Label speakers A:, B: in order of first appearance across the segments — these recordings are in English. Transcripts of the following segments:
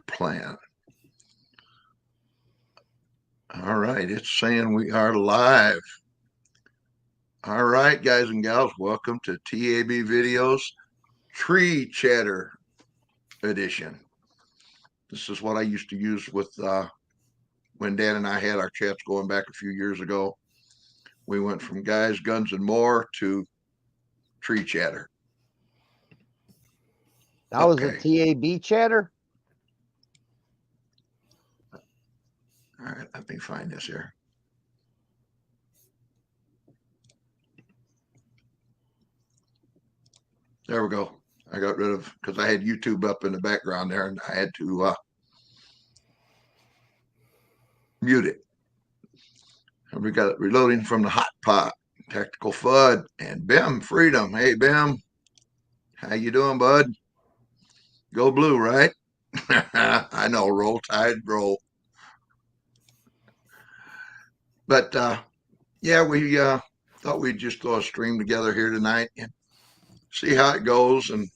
A: plan. All right, it's saying we are live. All right, guys and gals, welcome to T.A.B. Videos Tree Chatter Edition. This is what I used to use with when Dan and I had our chats going back a few years ago. We went from guys, guns, and more to tree chatter.
B: That was a T.A.B. chatter?
A: All right, let me find this here. There we go. I got rid of, because I had YouTube up in the background there, and I had to mute it. And we got it reloading from the hot pot. Tactical FUD and Bim Freedom. Hey, Bim. How you doing, bud? Go blue, right? I know, roll tide, roll. But yeah, we thought we'd just throw a stream together here tonight and see how it goes, and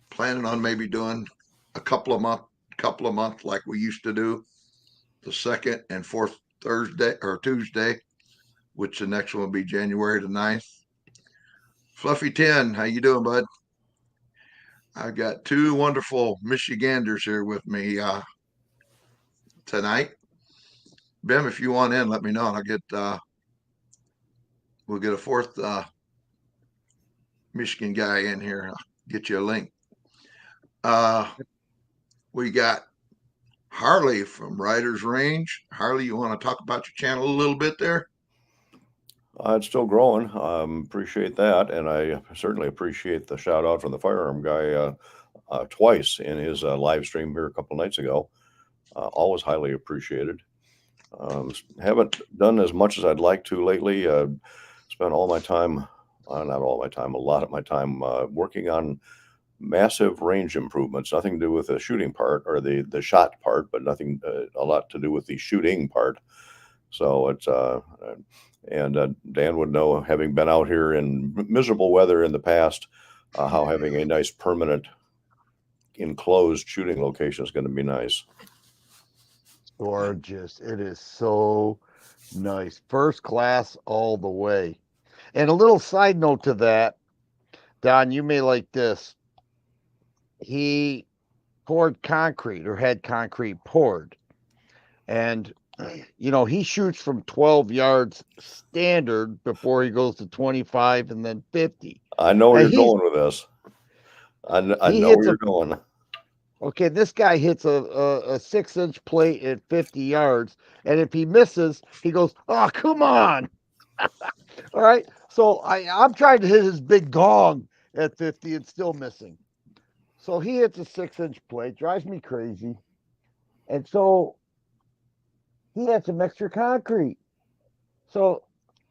A: planning on maybe doing a couple of months like we used to do, the second and fourth Thursday or Tuesday, which the next one will be January the 9th. Fluffy 10, how you doing, bud? I've got two wonderful Michiganders here with me tonight. Bim, if you want in, let me know, and I'll get we'll get a fourth Michigan guy in here. I'll get you a link. We got Harley from Riders Range. Harley, you want to talk about your channel a little bit there?
C: It's still growing. Appreciate that, and I certainly appreciate the shout out from the firearm guy twice in his live stream here a couple of nights ago. Always highly appreciated. Haven't done as much as I'd like to lately. Spent all my time, not all my time, a lot of my time working on massive range improvements. Nothing to do with the shooting part or the shot part, but nothing a lot to do with the shooting part. So it's and Dan would know, having been out here in miserable weather in the past, how having a nice permanent enclosed shooting location is going to be nice.
B: Gorgeous. It is so nice. First class all the way. And a little side note to that, Don, you may like this. He poured concrete or had concrete poured. And he shoots from 12 yards standard before he goes to 25 and then 50.
C: I know where you're going with this. I know where you're going.
B: Okay, this guy hits a 6-inch plate at 50 yards, and if he misses, he goes, "Oh, come on!" All right, so I'm trying to hit his big gong at 50 and still missing. So he hits a 6-inch plate, drives me crazy, and so he had some extra concrete. So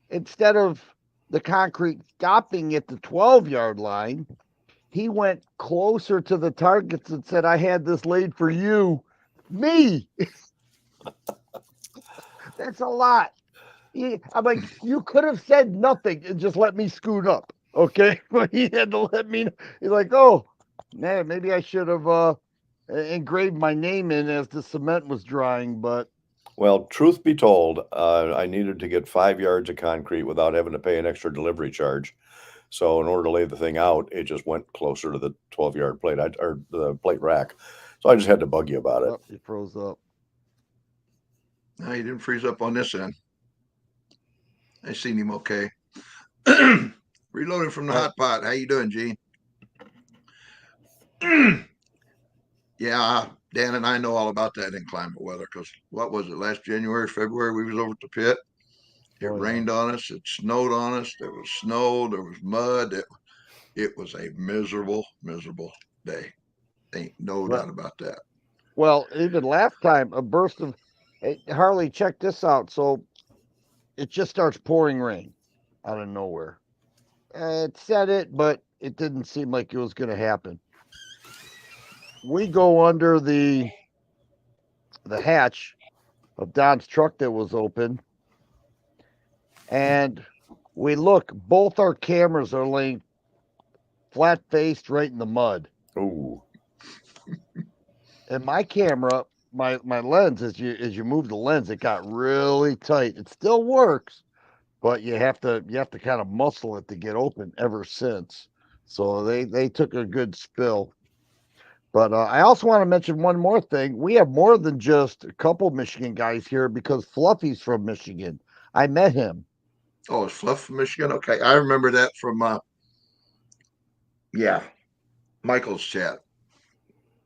B: instead of the concrete stopping at the 12-yard line, he went closer to the targets and said, "I had this laid for you." Me. That's a lot. I'm like, you could have said nothing and just let me scoot up. Okay. But he had to let me know. He's like, "Oh, man, maybe I should have engraved my name in as the cement was drying." But
C: well, truth be told, I needed to get 5 yards of concrete without having to pay an extra delivery charge. So in order to lay the thing out, it just went closer to the 12-yard plate or the plate rack. So I just had to bug you about it.
B: He froze up.
A: No, he didn't freeze up on this end. I seen him okay. Reloading from the hot pot. How you doing, Gene? Yeah, Dan and I know all about that inclement weather, because what was it, last January, February, we was over at the pit. It rained on us. It snowed on us. There was snow. There was mud. It was a miserable, miserable day. Ain't no doubt about that.
B: Well, even last time, a burst of Harley, check this out. So it just starts pouring rain out of nowhere. It said it, but it didn't seem like it was going to happen. We go under the hatch of Don's truck that was open, and we look. Both our cameras are laying flat faced right in the mud.
C: Ooh.
B: And my camera, my lens, as you move the lens, it got really tight. It still works, but you have to kind of muscle it to get open ever since. So they took a good spill. But I also want to mention one more thing. We have more than just a couple Michigan guys here because Fluffy's from Michigan. I met him.
A: Oh, it's Fluff from Michigan. Okay, I remember that from yeah, Michael's chat.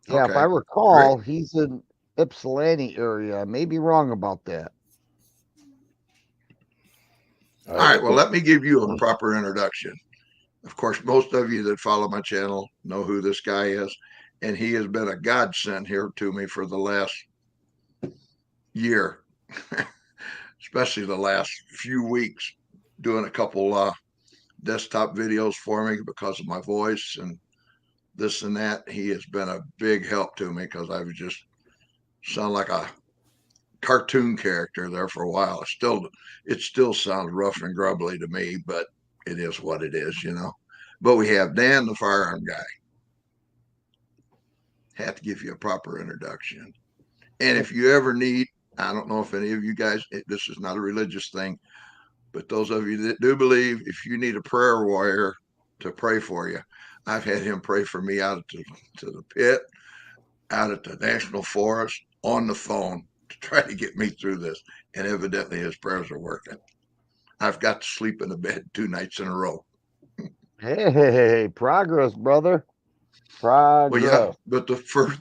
B: Yeah, if I
A: Okay, great.
B: recall, he's in Ypsilanti area. I may be wrong about that.
A: All right, well, let me give you a proper introduction. Of course, most of you that follow my channel know who this guy is, and he has been a godsend here to me for the last year, especially the last few weeks, doing a couple desktop videos for me because of my voice and this and that. He has been a big help to me because I was just sound like a cartoon character there for a while. It still sounds rough and grubbly to me, but it is what it is. But we have Dan, the firearm guy. Have to give you a proper introduction. And if you ever need, I don't know if any of you guys, this is not a religious thing, but those of you that do believe, if you need a prayer warrior to pray for you, I've had him pray for me out to the pit, out at the national forest, on the phone to try to get me through this. And evidently his prayers are working. I've got to sleep in the bed 2 nights in a row.
B: Hey, progress, brother.
A: Well, yeah,
B: Progress.
A: but the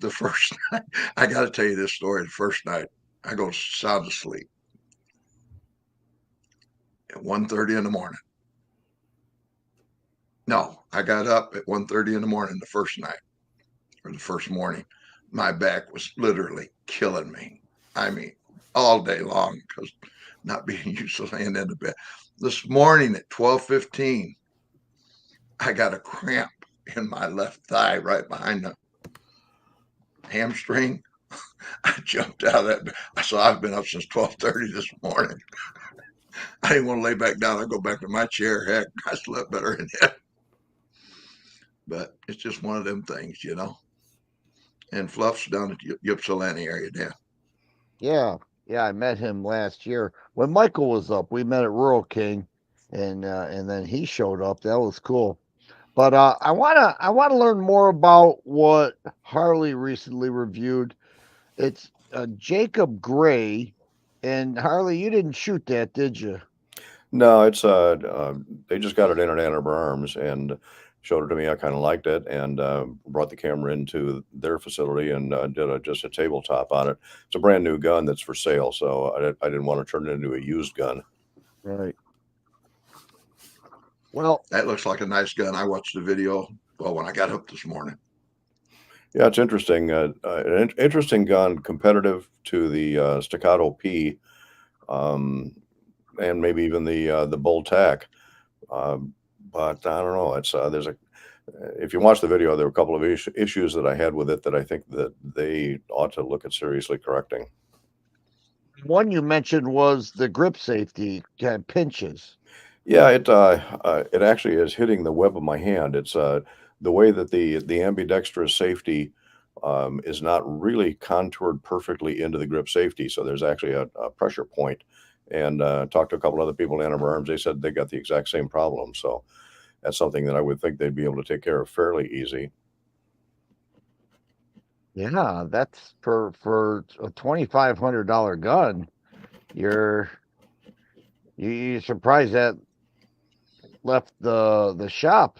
A: first night, I got to tell you this story. The first night, I go sound asleep at 1:30 in the morning. No, I got up at 1:30 in the morning the first night or the first morning. My back was literally killing me. I mean, all day long because not being used to laying in the bed. This morning at 12:15, I got a cramp in my left thigh right behind the hamstring. I jumped out of that bed. So I've been up since 12:30 this morning. I didn't want to lay back down. I go back to my chair. Heck, I slept better in it. But it's just one of them things. And Fluff's down at the Ypsilanti area, Dan.
B: Yeah, yeah, I met him last year when Michael was up. We met at Rural King, and then he showed up. That was cool. But I wanna learn more about what Harley recently reviewed. It's Jacob Gray, and Harley, you didn't shoot that, did you?
C: No, it's they just got it in at Ann Arbor Arms and showed it to me. I kind of liked it and brought the camera into their facility and did just a tabletop on it. It's a brand new gun that's for sale, so I didn't want to turn it into a used gun.
B: Right. Well,
A: That looks like a nice gun. I watched the video, well, when I got up this morning.
C: Yeah, it's interesting. An interesting gun, competitive to the Staccato P, and maybe even the Bull Tack. But I don't know. It's there's a if you watch the video, there were a couple of issues that I had with it that I think that they ought to look at seriously correcting.
B: one you mentioned was the grip safety pinches.
C: Yeah, it actually is hitting the web of my hand. It's the way that the ambidextrous safety is not really contoured perfectly into the grip safety. So there's actually a pressure point. And talked to a couple other people in Ann Arbor Arms. They said they got the exact same problem. So that's something that I would think they'd be able to take care of fairly easy.
B: Yeah, that's for a $2,500 gun. You're you surprised that left the shop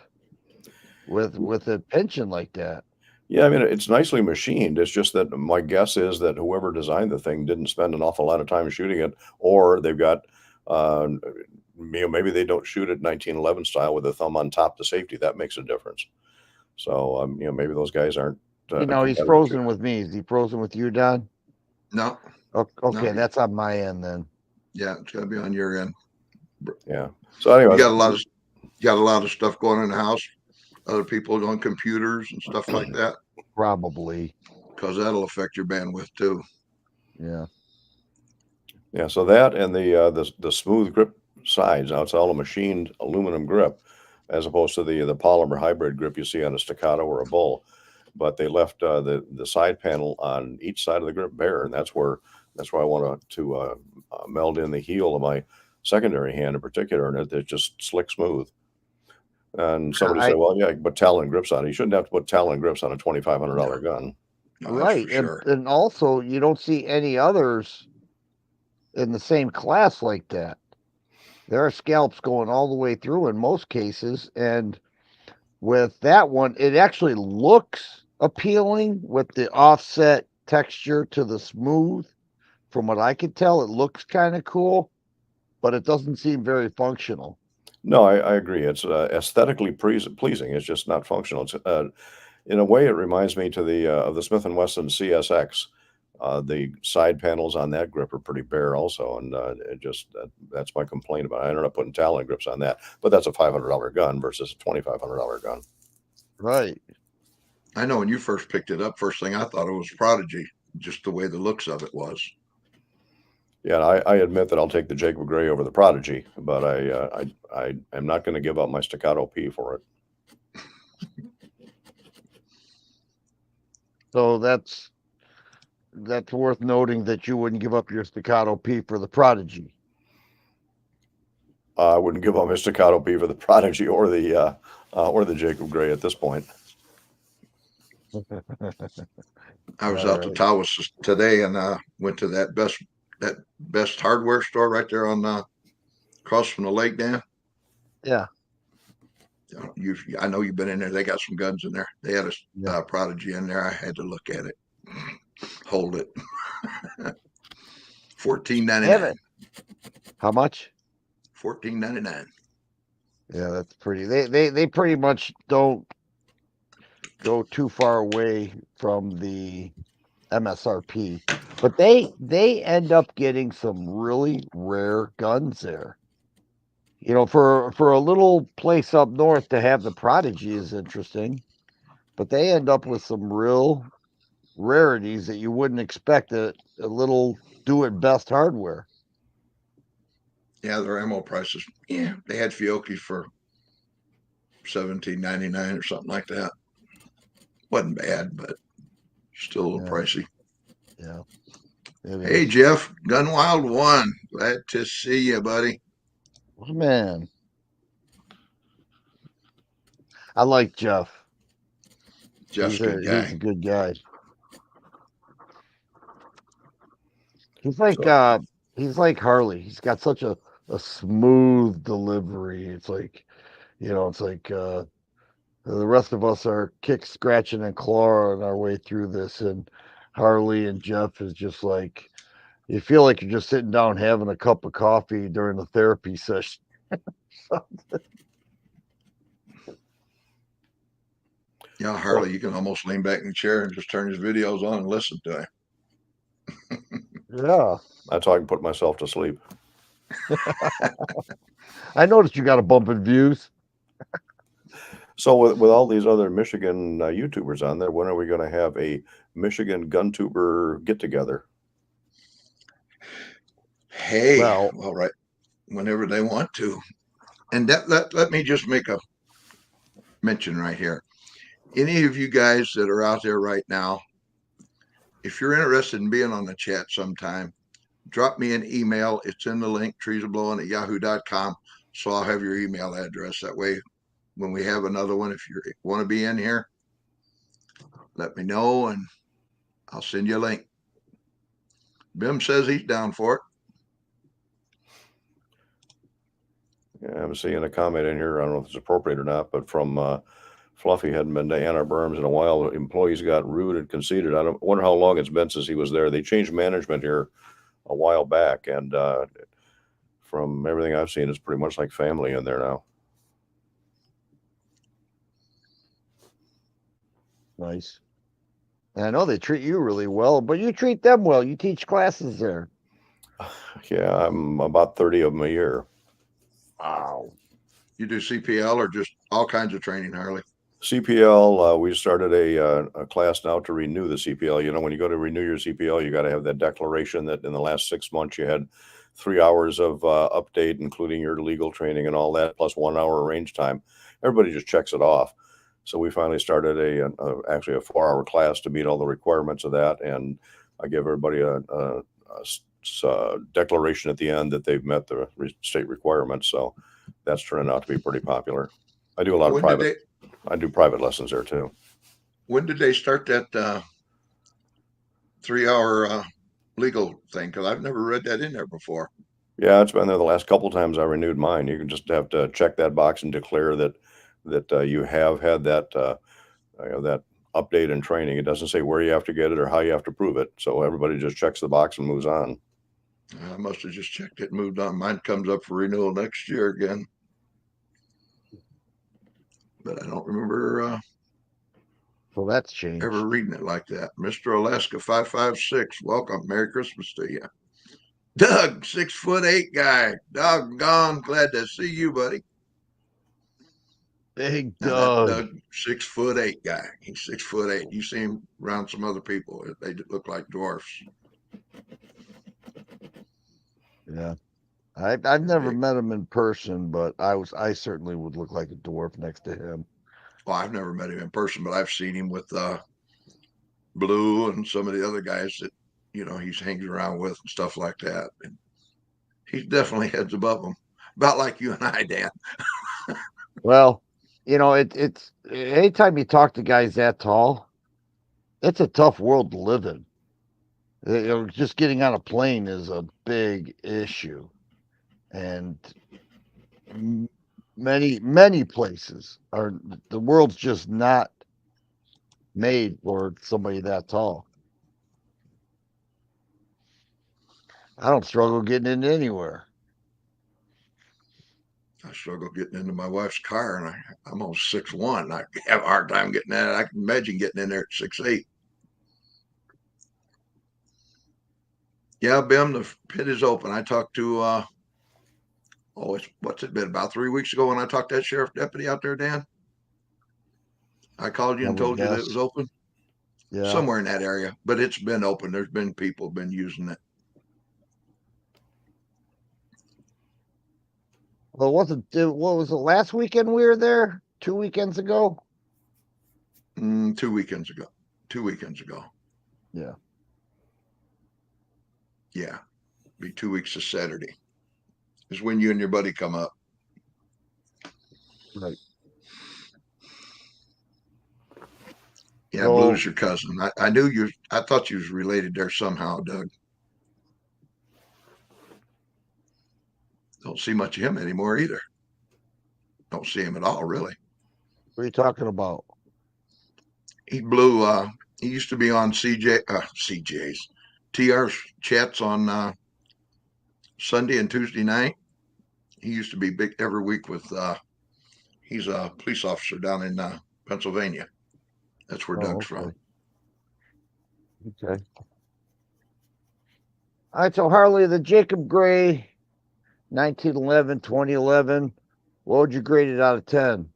B: with a pension like that.
C: Yeah, I mean, it's nicely machined. It's just that my guess is that whoever designed the thing didn't spend an awful lot of time shooting it, or they've got, maybe they don't shoot it 1911 style with the thumb on top the safety. That makes a difference. So, maybe those guys aren't
B: He's
C: competitive
B: frozen
C: shooters.
B: with me. Is he frozen with you, Don?
A: No,
B: Okay,
A: no,
B: that's on my end then.
A: yeah, it's got to be on your end.
C: Yeah. So,
A: You
C: anyways,
A: got a lot of stuff going on in the house. Other people on computers and stuff like that,
B: Probably.
A: because that'll affect your bandwidth too.
B: Yeah.
C: yeah. So that and the smooth grip sides. Now it's all a machined aluminum grip, as opposed to the polymer hybrid grip you see on a Staccato or a Bull. but they left the side panel on each side of the grip bare, and that's where I want to meld in the heel of my secondary hand in particular, and it's just slick smooth. And somebody said,
B: I
C: "Well, yeah, you can put Talon grips on it. You shouldn't have to put Talon grips on a $2,500 gun."
A: No, that's
B: right,
A: for sure.
B: and also you don't see any others in the same class like that. There are scalps going all the way through in most cases, and with that one, it actually looks appealing with the offset texture to the smooth. From what I can tell, it looks kind of cool, but it doesn't seem very functional.
C: No, I agree. It's aesthetically pleasing. It's just not functional. It's, in a way, it reminds me to the of the Smith and Wesson CSX. The side panels on that grip are pretty bare, also, and that's my complaint about it. I ended up putting Talon grips on that, but that's a $500 gun versus a $2,500 gun.
B: Right.
A: I know when you first picked it up, first thing I thought it was Prodigy, just the way the looks of it was.
C: Yeah, I admit that I'll take the Jacob Gray over the Prodigy, but I am not going to give up my staccato P for it.
B: So that's worth noting that you wouldn't give up your staccato P for the Prodigy.
C: I wouldn't give up my staccato P for the Prodigy or the Jacob Gray at this point.
A: I was
B: All
A: out to
B: right.
A: Tawas today and went to that best hardware store right there on across from the lake dam.
B: Yeah.
A: I know you've been in there. They got some guns in there. They had a
B: Yeah.
A: Prodigy in there. I had to look at it, hold it. $14.99.
B: How much?
A: $14.99.
B: Yeah, that's pretty. They pretty much don't go too far away from the MSRP, but they end up getting some really rare guns there. You know, for a little place up north to have the Prodigy is interesting, but they end up with some real rarities that you wouldn't expect a little do it best hardware.
A: Yeah, their ammo prices. Yeah, they had Fiocchi for $17.99 or something like that. Wasn't bad, but still a little
B: Yeah,
A: pricey.
B: yeah, it
A: Hey,
B: is.
A: Jeff, Gun Wild 1. Glad to see you, buddy.
B: Man, I like Jeff.
A: Jeff's a good
B: He's
A: guy.
B: a good guy. He's
C: So
B: like Harley. He's got such a smooth delivery. It's like, it's like the rest of us are kick scratching and clawing our way through this, and Harley and Jeff is just like you feel like you're just sitting down having a cup of coffee during the therapy session.
A: Yeah, Harley, you can almost lean back in the chair and just turn his videos on and listen to him.
B: Yeah.
C: that's how I can put myself to sleep.
B: I noticed you got a bump in views.
C: So with all these other Michigan YouTubers on there, when are we going to have a Michigan gun tuber get together?
A: Hey,
B: Well,
A: all right, whenever they want to. And let me just make a mention right here. Any of you guys that are out there right now, if you're interested in being on the chat sometime, drop me an email. It's in the link, treesablowin@yahoo.com. So I'll have your email address. That way, when we have another one, if you want to be in here, let me know and I'll send you a link. Bim says he's down for it.
C: Yeah, I'm seeing a comment in here. I don't know if it's appropriate or not, but from Fluffy hadn't been to Ann Arbor Arms in a while. Employees got rude and conceited. I don't wonder how long it's been since he was there. They changed management here a while back, and from everything I've seen, it's pretty much like family in there now.
B: nice. And I know they treat you really well, but you treat them well. You teach classes there.
C: Yeah, I'm about 30 of them a year.
B: Wow.
A: You do CPL or just all kinds of training, Harley?
C: CPL, we started a class now to renew the CPL. You know, when you go to renew your CPL, you got to have that declaration that in the last 6 months you had 3 hours of update, including your legal training and all that, plus 1 hour range time. Everybody just checks it off. So we finally started actually a 4-hour class to meet all the requirements of that, and I give everybody a declaration at the end that they've met the state requirements. So that's turning out to be pretty popular. I do a lot of
A: When did
C: private. I do private lessons there too.
A: when did they start that 3 hour legal thing? Because I've never read that in there before.
C: Yeah, it's been there the last couple times I renewed mine. You can just have to check that box and declare that you have had that that update and training. It doesn't say where you have to get it or how you have to prove it. So everybody just checks the box and moves on.
A: I must have just checked it and moved on. Mine comes up for renewal next year again. But I don't remember
B: So that's changed.
A: ever reading it like that. Mr. Alaska 556, welcome. Merry Christmas to you. Doug, 6'8" guy. Doggone, glad to see you, buddy.
B: Big
A: Now that
B: Doug.
A: Doug, 6'8" guy. He's 6'8". You see him around some other people. They look like dwarfs.
B: Yeah. I've never
A: Big.
B: met him in person, but I certainly would look like a dwarf next to him.
A: Well, I've never met him in person, but I've seen him with Blue and some of the other guys that he's hanging around with and stuff like that. And he's definitely heads above them, about like you and I, Dan.
B: Well, it's anytime you talk to guys that tall, it's a tough world to live in. Just getting on a plane is a big issue, and many places are the world's just not made for somebody that tall. I don't struggle getting into anywhere.
A: I struggle getting into my wife's car, and I'm almost 6'1". I have a hard time getting in it. I can imagine getting in there at 6'8". Yeah, Bim, the pit is open. I talked to what's it been, about 3 weeks ago when I talked to that sheriff deputy out there, Dan? I called you
B: I
A: and
B: would
A: told you that it was
B: guess.
A: open
B: Yeah.
A: somewhere in that area, but it's been open. There's been people been using it.
B: Well, what was it last weekend we were there? 2 weekends ago?
A: 2 weekends ago. 2 weekends ago.
B: Yeah.
A: Yeah. Be 2 weeks this Saturday. Is when you and your buddy come up.
B: Right.
A: Yeah,
B: So,
A: Blue's your cousin. I knew you. I thought you was related there somehow, Doug. Don't see much of him anymore either. Don't see him at all, really.
B: what are you talking about?
A: He blew. He used to be on CJ's TR chats on Sunday and Tuesday night. He used to be big every week with. He's a police officer down in Pennsylvania. That's where Doug's
B: Okay.
A: from.
B: Okay. All right, so Harley, the Jacob Gray 1911, 2011, what would you grade it out of 10?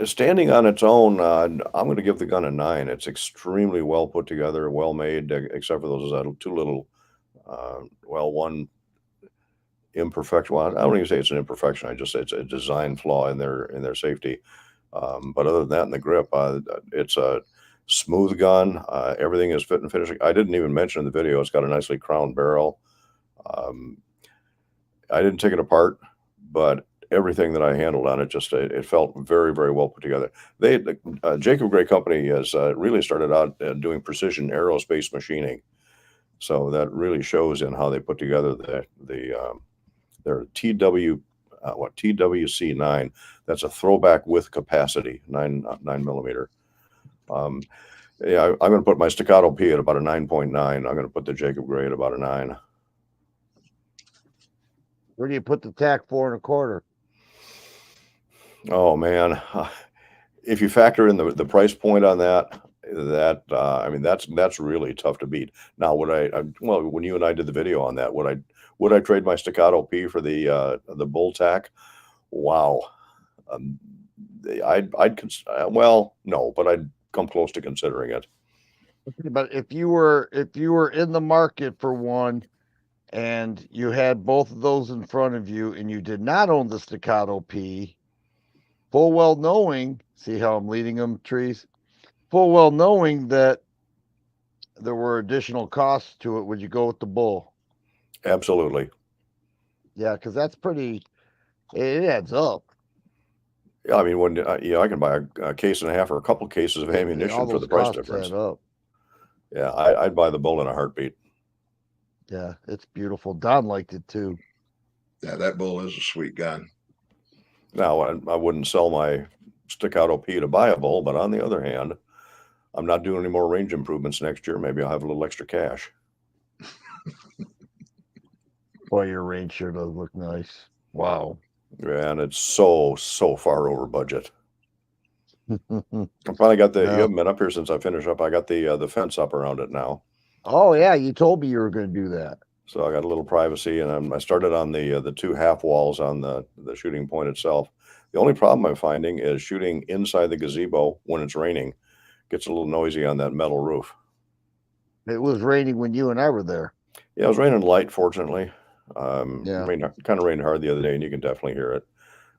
C: Standing on its own, I'm going to give the gun a 9. It's extremely well put together, well made, except for those two little, one imperfection. Well, I don't even say it's an imperfection. I just say it's a design flaw in their safety. But other than that, in the grip, it's a smooth gun. Everything is fit and finishing. I didn't even mention in the video, it's got a nicely crowned barrel. I didn't take it apart, but everything that I handled on it, just it felt very, very well put together. The Jacob Gray Company has really started out doing precision aerospace machining, so that really shows in how they put together their TWC 9. That's a throwback with capacity, 9mm. Yeah, I'm going to put my staccato P at about a 9.9. I'm going to put the Jacob Gray at about a 9.
B: Where do you put the TAC 4 1/4?
C: Oh man, if you factor in the price point on that, I mean that's really tough to beat. Now, well, when you and I did the video on that, would I trade my staccato P for the bull tack? Wow, well, no, but I'd come close to considering it.
B: But if you were in the market for one and you had both of those in front of you and you did not own the staccato P, full well knowing, see how I'm leading them, trees? Full well knowing that there were additional costs to it, would you go with the bull?
C: Absolutely.
B: Yeah, because that's pretty, it adds up.
C: Yeah, I mean, when I can buy a case and a half or a couple cases of
B: All
C: ammunition for
B: those
C: the price
B: costs
C: difference.
B: add up.
C: Yeah, I'd buy the bull in a heartbeat.
B: Yeah, it's beautiful. Don liked it too.
A: Yeah, that bull is a sweet gun.
C: Now, I wouldn't sell my stick-out OP to buy a bull, but on the other hand, I'm not doing any more range improvements next year. Maybe I'll have a little extra cash.
B: Boy, your range sure does look nice. Wow.
C: And it's so far over budget. I finally got you haven't been up here since I finished up. I got the fence up around it now.
B: Oh yeah, you told me you were going to do that.
C: So I got a little privacy, and I started on the two half walls on the shooting point itself. The only problem I'm finding is shooting inside the gazebo when it's raining. Gets a little noisy on that metal roof.
B: It was raining when you and I were there.
C: Yeah, it was raining light, fortunately.
B: Yeah.
C: Kind of rained hard the other day, and you can definitely hear it.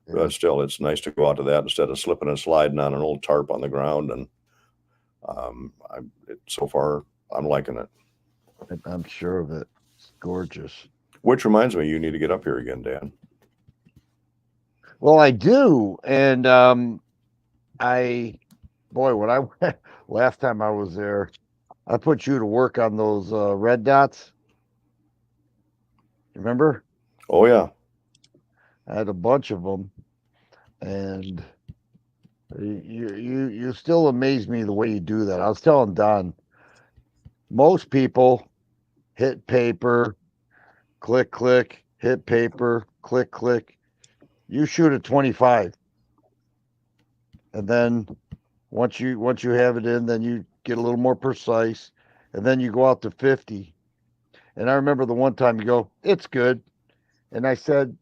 B: Yeah.
C: But still, it's nice to go out to that instead of slipping and sliding on an old tarp on the ground. And so far, I'm liking it.
B: I'm sure of it. It's gorgeous.
C: Which reminds me, you need to get up here again, Dan.
B: Well, I do, and when I went last time I was there, I put you to work on those red dots. Remember?
C: Oh yeah,
B: I had a bunch of them, and you still amaze me the way you do that. I was telling Don, most people hit paper, click click, hit paper, click click. You shoot at 25, and then once you have it in, then you get a little more precise, and then you go out to 50. And I remember the one time you go, it's good, and I said,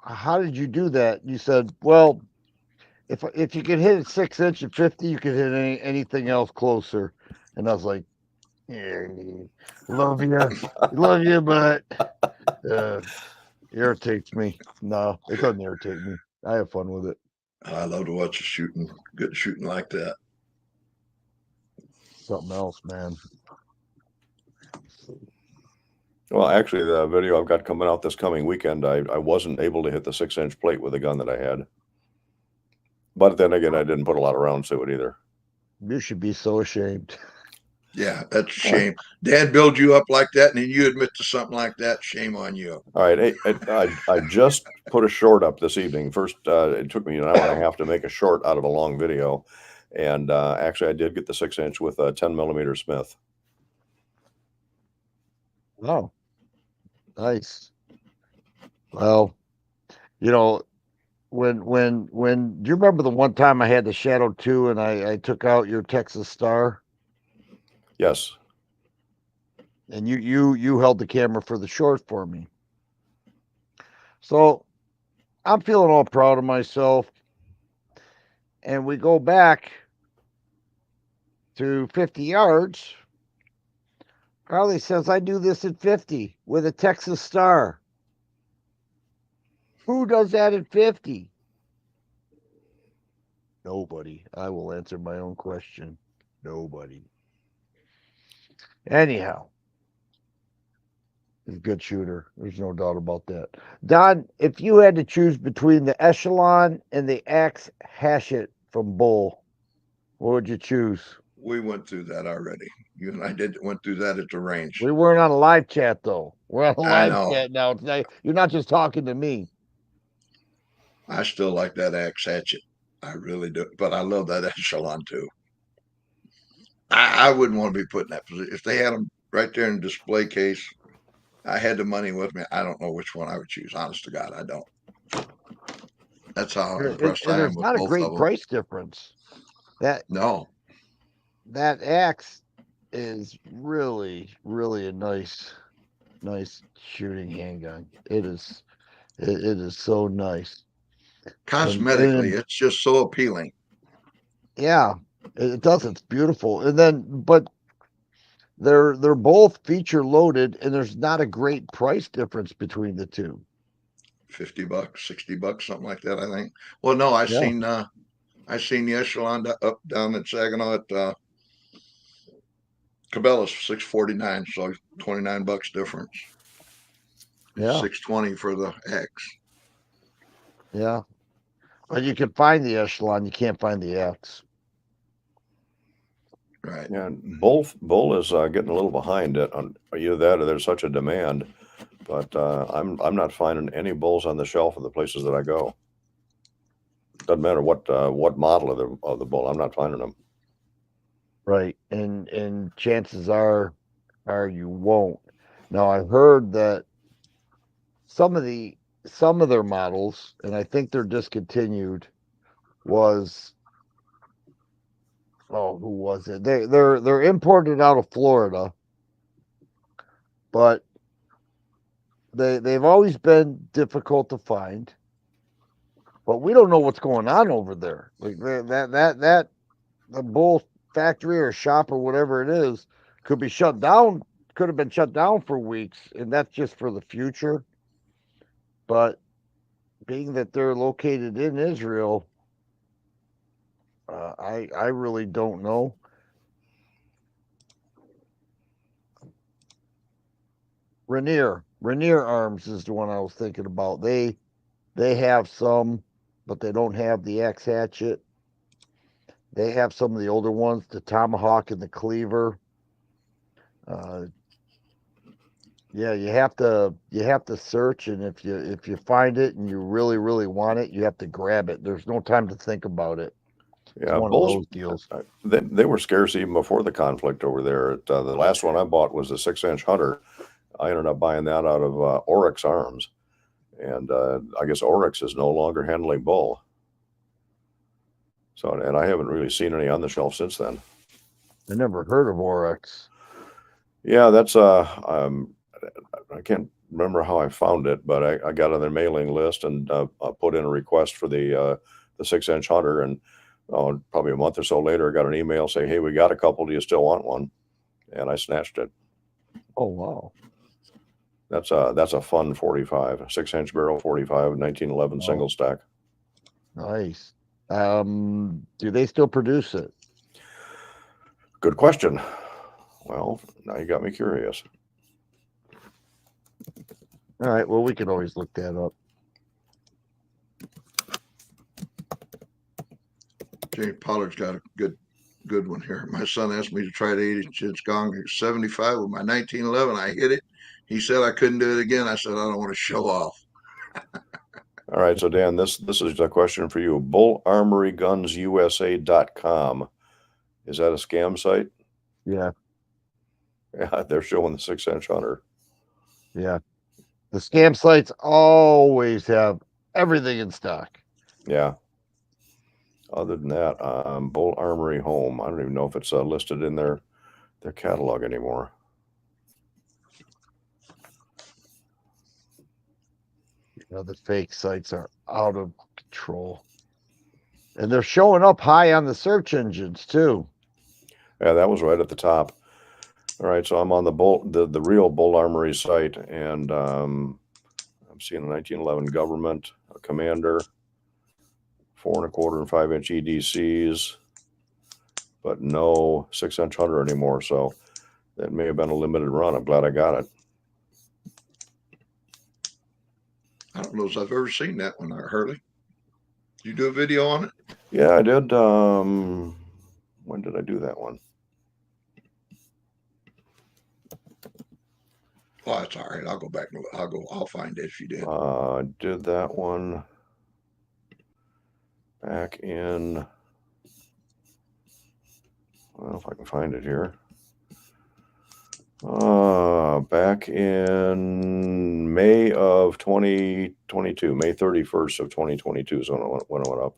B: how did you do that? You said, well, if you can hit it 6 inch at 50, you can hit anything else closer. And I was like, yeah, love you, but irritates me. No, it doesn't irritate me. I have fun with it.
A: I love to watch a shooting, good shooting like that.
B: Something else, man.
C: Well, actually, the video I've got coming out this coming weekend, I wasn't able to hit the 6-inch plate with the gun that I had. But then again, I didn't put a lot of rounds to it either.
B: You should be so ashamed.
A: Yeah, that's a shame. Dad built you up like that, and then you admit to something like that. Shame on you.
C: All right, I just put a short up this evening. First, it took me an hour and a half to make a short out of a long video, and actually, I did get the 6-inch with a 10mm Smith.
B: Oh, nice. Well, you know, when do you remember the one time I had the Shadow 2 and I took out your Texas Star?
C: Yes.
B: And you held the camera for the short for me. So I'm feeling all proud of myself. And we go back to 50 yards. Carly says, I do this at 50 with a Texas Star. Who does that at 50? Nobody. I will answer my own question. Nobody. Anyhow, he's a good shooter. There's no doubt about that. Don, if you had to choose between the Echelon and the Axe Hatchet from Bull, what would you choose?
A: We went through that already. You and I went through that at the range.
B: We weren't on a live chat, though. We're on a
A: I
B: live
A: know.
B: chat now. You're not just talking to me.
A: I still like that axe hatchet. I really do. But I love that echelon too. I wouldn't want to be put in that position. If they had them right there in the display case, I had the money with me. I don't know which one I would choose. Honest to God, I don't. That's how impressed I am
B: There's
A: with
B: not a
A: both
B: great
A: of them.
B: price difference.
A: No.
B: That axe is really, really a nice shooting handgun. It is so nice.
A: Cosmetically, it's just so appealing.
B: Yeah, it does. It's beautiful. And then, but they're both feature loaded, and there's not a great price difference between the two.
A: $50, $60, something like that, I think. Well, no, I seen the Echelon up down at Saginaw at Cabela's, $6.49, so $29 difference. It's
B: Yeah.
A: $6.20 for the X.
B: Yeah. But you can find the Echelon, you can't find the X.
A: Right.
C: Yeah, bull is getting a little behind it on either that or there's such a demand. But I'm not finding any bulls on the shelf in the places that I go. Doesn't matter what model of the bull, I'm not finding them.
B: Right. And chances are you won't. Now I've heard that some of their models, and I think they're discontinued, was who was it? They're imported out of Florida, but they've always been difficult to find. But we don't know what's going on over there. Like that the bull factory or shop or whatever it is could be shut down. Could have been shut down for weeks, and that's just for the future. But being that they're located in Israel, I really don't know. Rainier Arms is the one I was thinking about. They have some, but they don't have the axe hatchet. They have some of the older ones, the tomahawk and the cleaver. Yeah, you have to search, and if you find it and you really want it, you have to grab it. There's no time to think about it.
C: Yeah,
B: One of
C: bulls.
B: those deals.
C: They were scarce even before the conflict over there. The last one I bought was a 6-inch hunter. I ended up buying that out of Oryx Arms, and I guess Oryx is no longer handling bull. So, and I haven't really seen any on the shelf since then.
B: I never heard of Oryx.
C: Yeah, that's I can't remember how I found it, but I got on their mailing list and I put in a request for the 6-inch hunter, and probably a month or so later, I got an email saying, "Hey, we got a couple. Do you still want one?" And I snatched it.
B: Oh wow.
C: That's a fun 45, 6-inch barrel 45, 1911 single stack.
B: Nice. Do they still produce it?
C: Good question. Well, now you got me curious.
B: All right. Well, we could always look that up.
A: Jay Pollard's got a good one here. My son asked me to try the 80-inch gong at 75 with my 1911. I hit it. He said I couldn't do it again. I said I don't want to show off.
C: All right, so Dan, this is a question for you. BullarmoryGunsUSA.com. Is that a scam site?
B: Yeah.
C: Yeah, they're showing the 6-inch hunter.
B: Yeah. The scam sites always have everything in stock.
C: Yeah. Other than that, Bull Armory Home. I don't even know if it's listed in their catalog anymore.
B: The fake sites are out of control. And they're showing up high on the search engines too.
C: Yeah, that was right at the top. All right, so I'm on the real Bull Armory site, and I'm seeing a 1911 Government, a Commander, 4 1/4 and 5-inch EDCs, but no 6-inch hunter anymore. So that may have been a limited run. I'm glad I got it.
A: I don't know if I've ever seen that one, Hurley. Did you do a video on it?
C: Yeah, I did. When did I do that one?
A: Oh, that's all right. I'll go back and I'll find it if you did.
C: I did that one back in, well, if I can find it here. Back in May of 2022, May 31st of 2022 is when it went up.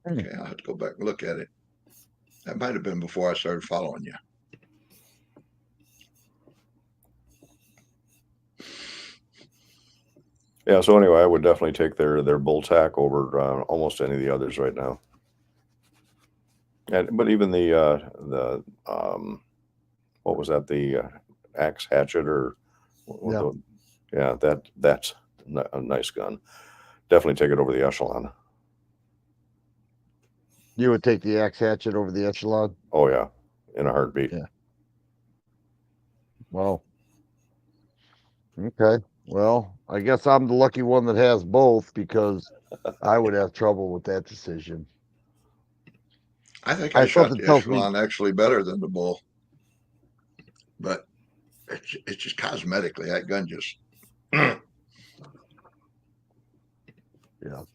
A: Okay, I'll have to go back and look at it. That might have been before I started following you.
C: Yeah, so anyway, I would definitely take their bull tack over almost any of the others right now. But even the what was that, the axe hatchet or
B: Yeah.
C: yeah, that's a nice gun. Definitely take it over the Echelon.
B: You would take the axe hatchet over the Echelon?
C: Oh yeah, in a heartbeat.
B: Yeah. Well, okay. Well, I guess I'm the lucky one that has both, because I would have trouble with that decision.
A: I think I shot
B: Something
A: the
B: tells me,
A: Echelon actually better than the bull, but it's just cosmetically that gun just.
B: yeah,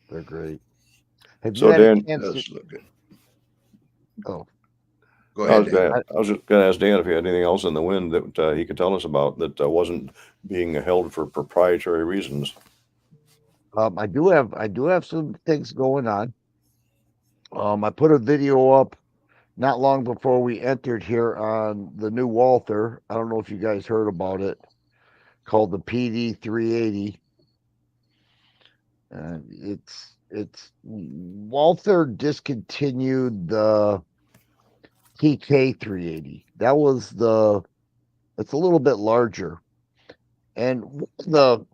B: they're great. Have you
C: So
B: had a
C: Dan,
B: chance to?
A: Does look good.
B: Oh,
A: Go
C: I
A: ahead,
C: was
A: Dan.
C: gonna, I was just going to ask Dan if he had anything else in the wind that he could tell us about that wasn't being held for proprietary reasons.
B: I do have some things going on. I put a video up not long before we entered here on the new Walther. I don't know if you guys heard about it, called the PD 380. It's Walther discontinued the TK 380. That was it's a little bit larger. And the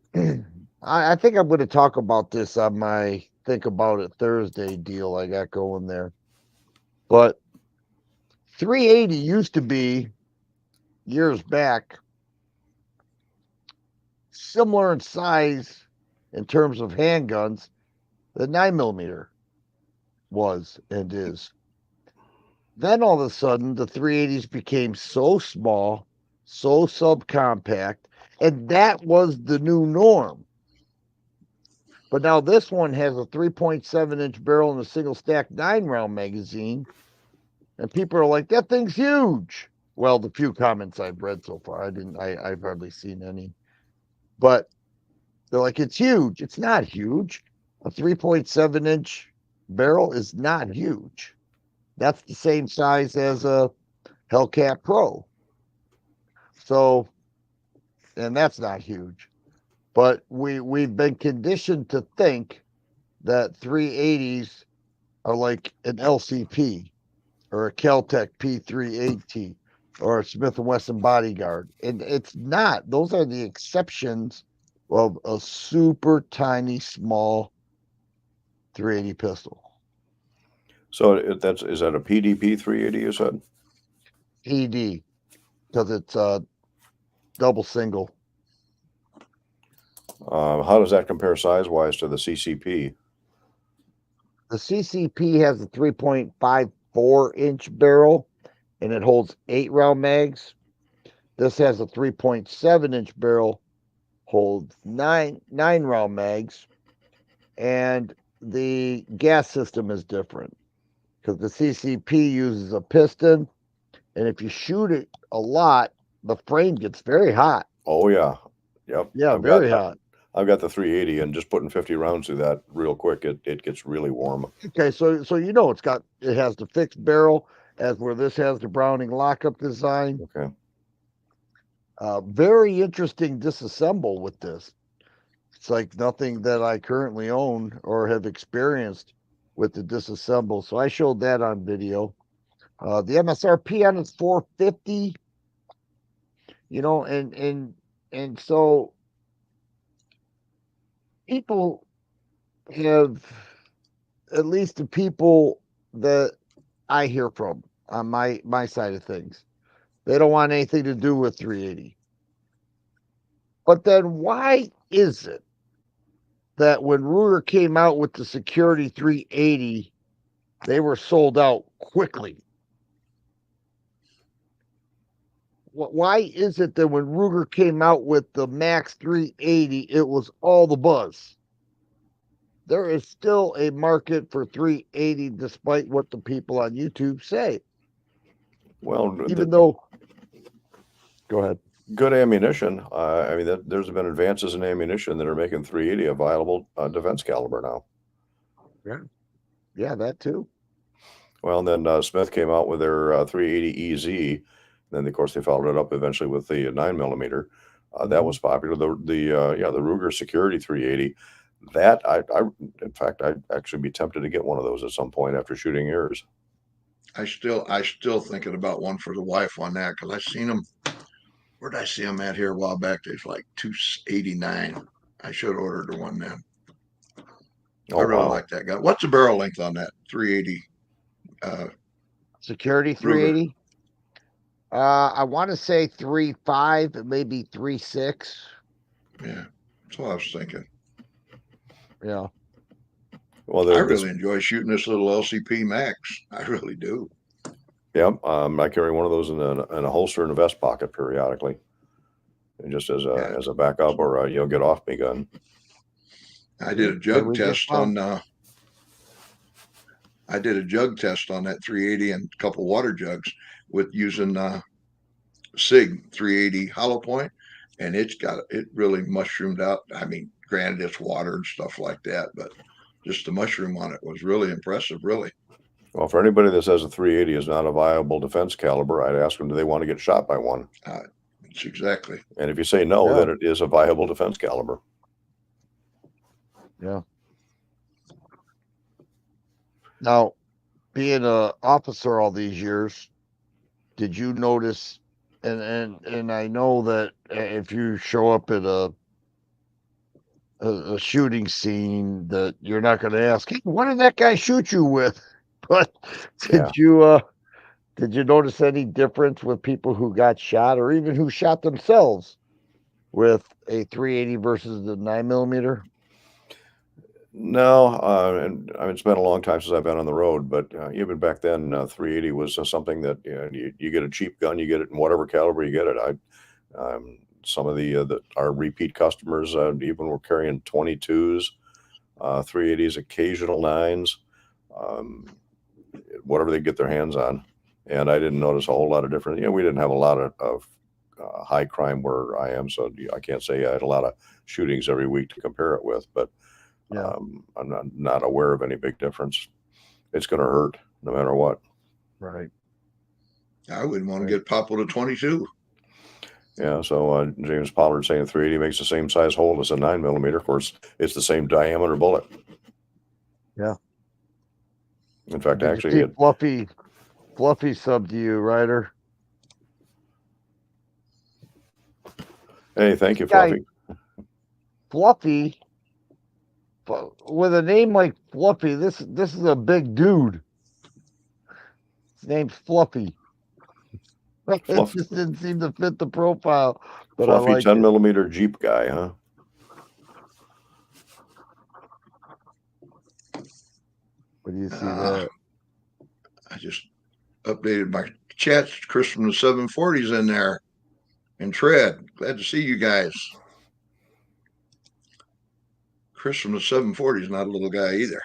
B: I think I'm going to talk about this on my Think About It Thursday deal I got going there. But 380 used to be, years back, similar in size in terms of handguns that 9mm was and is. Then all of a sudden, the 380s became so small, so subcompact, and that was the new norm. But now this one has a 3.7-inch barrel and a single stack 9-round magazine, and people are like, "That thing's huge." Well, the few comments I've read so far, I've hardly seen any, but they're like, "It's huge." It's not huge. A 3.7-inch barrel is not huge. That's the same size as a Hellcat Pro. So, and that's not huge. But we've been conditioned to think that 380s are like an LCP or a Keltec P380 or a Smith & Wesson Bodyguard. And it's not. Those are the exceptions of a super tiny, small 380 pistol.
C: So is that a PDP 380 you said?
B: ED, because it's a double single.
C: How does that compare size wise to the CCP?
B: The CCP has a 3.54-inch barrel and it holds 8-round mags. This has a 3.7-inch barrel, holds nine-round mags, and the gas system is different because the CCP uses a piston, and if you shoot it a lot, the frame gets very hot.
C: Oh yeah, yep.
B: Yeah, very hot.
C: I've got the 380, and just putting 50 rounds through that real quick, it gets really warm.
B: Okay, so it has the fixed barrel, as where this has the Browning lockup design.
C: Okay.
B: Very interesting disassemble with this. It's like nothing that I currently own or have experienced with the disassemble. So I showed that on video. The MSRP on it's $450. And so people have, at least the people that I hear from on my side of things, they don't want anything to do with 380. But then why is it that when Ruger came out with the Security 380, they were sold out quickly? Why is it that when Ruger came out with the Max 380, it was all the buzz? There is still a market for 380, despite what the people on YouTube say.
C: Well,
B: Even though, go ahead.
C: Good ammunition. I mean, there's been advances in ammunition that are making 380 a viable defense caliber now.
B: Yeah, that too.
C: Well, and then Smith came out with their 380 EZ. Then, of course, they followed it up eventually with the 9mm. That was popular. The Ruger Security 380. That in fact, I'd actually be tempted to get one of those at some point after shooting yours.
A: I still thinking about one for the wife on that because I seen them. Where did I see them at here a while back? There's like 289. I should have ordered one then.
C: Oh,
A: I really
C: wow.
A: like that gun. What's the barrel length on that 380
B: Security
A: Ruger?
B: 380. I want to say 3.5, maybe 3.6.
A: Yeah, that's what I was thinking.
B: Yeah.
C: Well,
A: I really enjoy shooting this little LCP Max. I really do.
C: yeah, I carry one of those in a holster in a vest pocket periodically, and just as a backup or a get off me gun.
A: I did a jug test on. I did a jug test on that 380 and a couple water jugs with using Sig 380 hollow point, and it really mushroomed out. I mean, granted it's water and stuff like that, but just the mushroom on it was really impressive. Really.
C: Well, for anybody that says a 380 is not a viable defense caliber, I'd ask them, do they want to get shot by one?
A: It's exactly.
C: And if you say no, then it is a viable defense caliber.
B: Yeah. Now, being an officer all these years, did you notice? And I know that if you show up at a shooting scene, that you're not going to ask, "Hey, what did that guy shoot you with?" But did you notice any difference with people who got shot, or even who shot themselves with a 380 versus the 9mm?
C: No, and I mean, it's been a long time since I've been on the road, but even back then, 380 was something that you get a cheap gun, you get it in whatever caliber you get it. Some of our repeat customers even were carrying 22s, 380s, occasional 9s, whatever they get their hands on. And I didn't notice a whole lot of difference. We didn't have a lot of high crime where I am, so I can't say I had a lot of shootings every week to compare it with, but I'm not aware of any big difference. It's going to hurt no matter what.
B: Right.
A: I wouldn't want to get popped with a 22.
C: Yeah, so James Pollard saying 380 makes the same size hole as a 9mm. Of course, it's the same diameter bullet.
B: Yeah.
C: In fact,
B: Did
C: actually,
B: you see Fluffy sub to you, Ryder?
C: Hey, thank you, Fluffy.
B: Fluffy, with a name like Fluffy, this is a big dude. His name's Fluffy. It just didn't seem to fit the profile, but
C: Fluffy
B: I like
C: 10mm Jeep guy, huh?
B: What do you see there?
A: I just updated my chats. Chris from the 740s in there, and Tread. Glad to see you guys. Chris from the 740 is not a little guy either.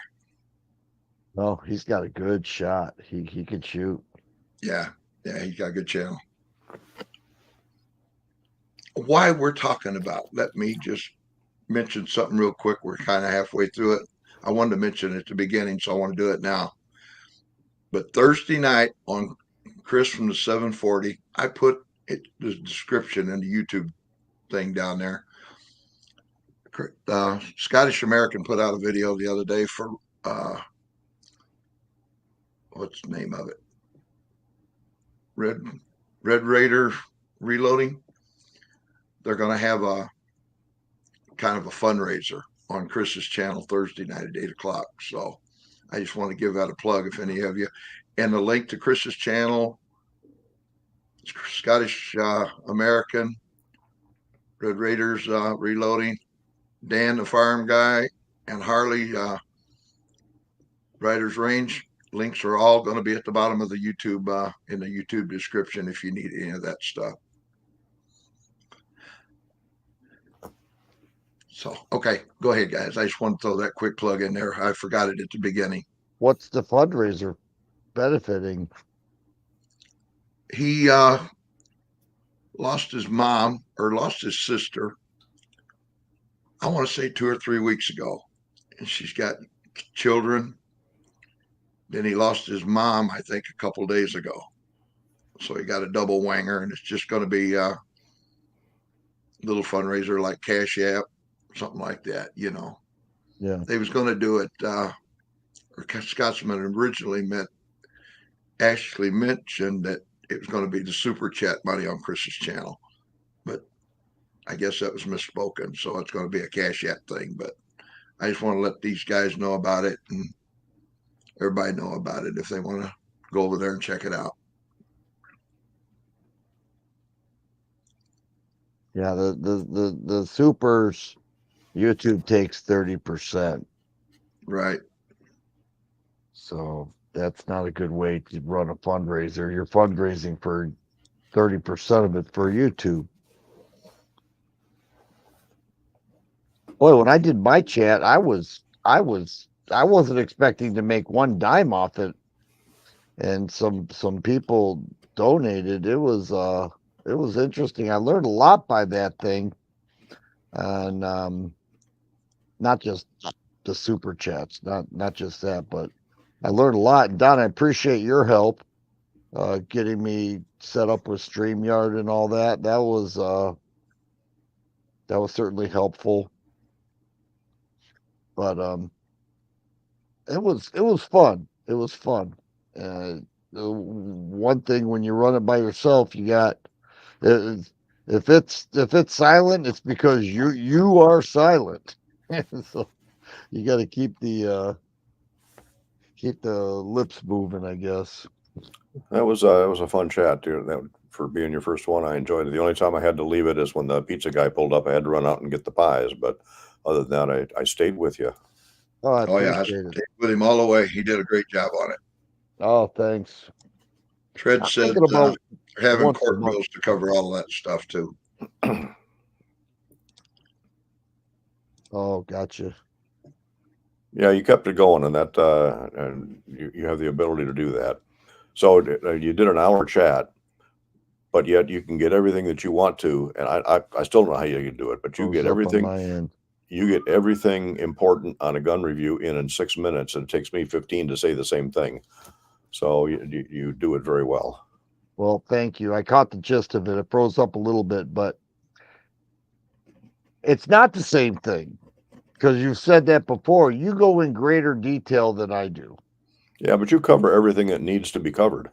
B: No, he's got a good shot. He can shoot.
A: Yeah, he's got a good channel. Why we're talking about, let me just mention something real quick. We're kind of halfway through it. I wanted to mention it at the beginning, so I want to do it now. But Thursday night on Chris from the 740, I put the description in the YouTube thing down there. Scottish American put out a video the other day for what's the name of it? Red Raider Reloading. They're going to have a kind of a fundraiser on Chris's channel Thursday night at 8 o'clock. So I just want to give that a plug if any of you. And the link to Chris's channel, Scottish American, Red Raiders Reloading, Dan the Farm Guy, and Harley Riders Range. Links are all going to be at the bottom of the YouTube, in the YouTube description if you need any of that stuff. So, okay, go ahead, guys. I just want to throw that quick plug in there. I forgot it at the beginning.
B: What's the fundraiser benefiting?
A: He lost his mom or lost his sister, I want to say 2 or 3 weeks ago. And she's got children. Then he lost his mom, I think, a couple days ago. So he got a double wanger, and it's just going to be a little fundraiser like Cash App, something like that,
B: Yeah.
A: They was going to do it, or Scotsman originally actually mentioned that it was going to be the super chat money on Chris's channel. But I guess that was misspoken. So it's going to be a Cash App thing, but I just want to let these guys know about it and everybody know about it if they want to go over there and check it out.
B: Yeah, the supers YouTube takes 30%.
A: Right.
B: So that's not a good way to run a fundraiser. You're fundraising for 30% of it for YouTube. Boy, when I did my chat, I wasn't expecting to make one dime off it. And some people donated. It was interesting. I learned a lot by that thing. And not just the super chats, not just that, but I learned a lot. And Don, I appreciate your help getting me set up with StreamYard and all that. That was certainly helpful. But it was fun. It was fun. The one thing when you run it by yourself, you got it, if it's silent, it's because you are silent. So you got to keep the lips moving, I guess.
C: That was a fun chat, dude. That for being your first one, I enjoyed it. The only time I had to leave it is when the pizza guy pulled up. I had to run out and get the pies, but other than that, I stayed with you.
B: Oh, I
A: Oh yeah, I
B: appreciate it.
A: stayed with him all the way. He did a great job on it.
B: Oh, thanks.
A: Fred
B: I'm
A: said
B: thinking about
A: they're having
B: once a
A: court
B: month.
A: bills to cover all of that stuff too.
B: Oh, gotcha.
C: Yeah, you kept it going, and that and you have the ability to do that. So you did an hour chat, but yet you can get everything that you want to, and I still don't know how you can do it, but you
B: Goes
C: get
B: up on
C: everything.
B: my end.
C: You get everything important on a gun review in 6 minutes, and it takes me 15 to say the same thing. So you do it very well.
B: Well, thank you. I caught the gist of it. It froze up a little bit, but it's not the same thing because you've said that before. You go in greater detail than I do.
C: Yeah, but you cover everything that needs to be covered.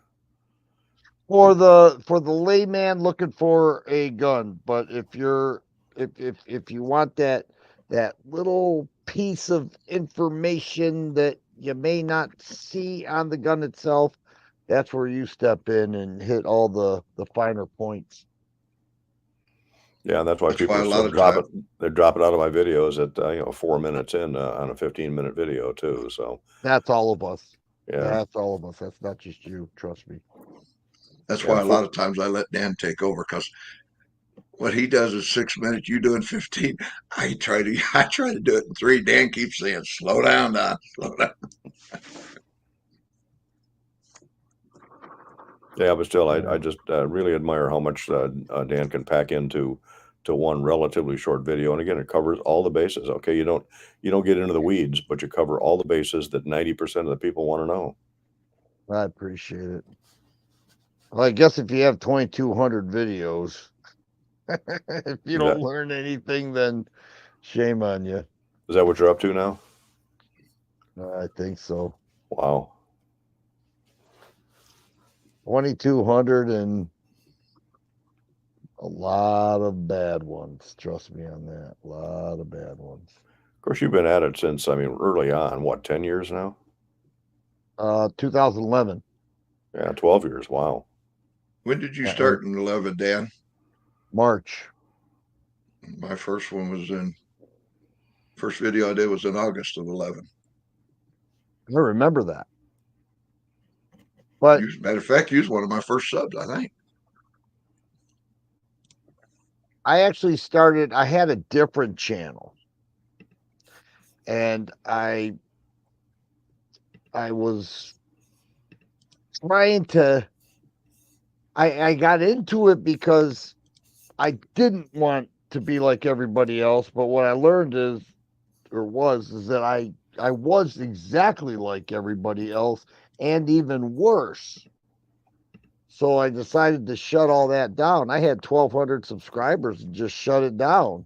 B: For the layman looking for a gun, but if you want that little piece of information that you may not see on the gun itself, that's where you step in and hit all the finer points.
C: Yeah, and that's why
A: That's why
C: people
A: a lot
C: still
A: of
C: drop
A: time,
C: it. They drop it out of my videos at 4 minutes in on a 15-minute video too. So
B: That's all of us.
C: yeah,
B: That's all of us. That's not just you. Trust me.
A: that's
C: yeah.
A: why a lot of times I let Dan take over because what he does is 6 minutes, you do in 15. I try to do it in three. Dan keeps saying, slow down, Don, slow down.
C: Yeah, but still, I just really admire how much Dan can pack into one relatively short video. And again, it covers all the bases. Okay, you don't get into the weeds, but you cover all the bases that 90% of the people want to know.
B: I appreciate it. Well, I guess if you have 2,200 videos, if you
C: Is
B: don't
C: that
B: learn anything, then shame on you.
C: is that what you're up to now?
B: I think so.
C: Wow.
B: 2,200 and a lot of bad ones. Trust me on that. A lot of bad ones.
C: Of course, you've been at it since, I mean, early on. What, 10 years now?
B: 2011.
C: Yeah, 12 years. Wow.
A: When did you
B: And
A: start in 11, Dan?
B: March.
A: My first one was first video I did was in August of 11.
B: I remember that. But
A: Matter of fact, you was one of my first subs, I think.
B: I had a different channel. And I was trying to I got into it because I didn't want to be like everybody else, but what I learned is that I was exactly like everybody else and even worse. So I decided to shut all that down. I had 1,200 subscribers and just shut it down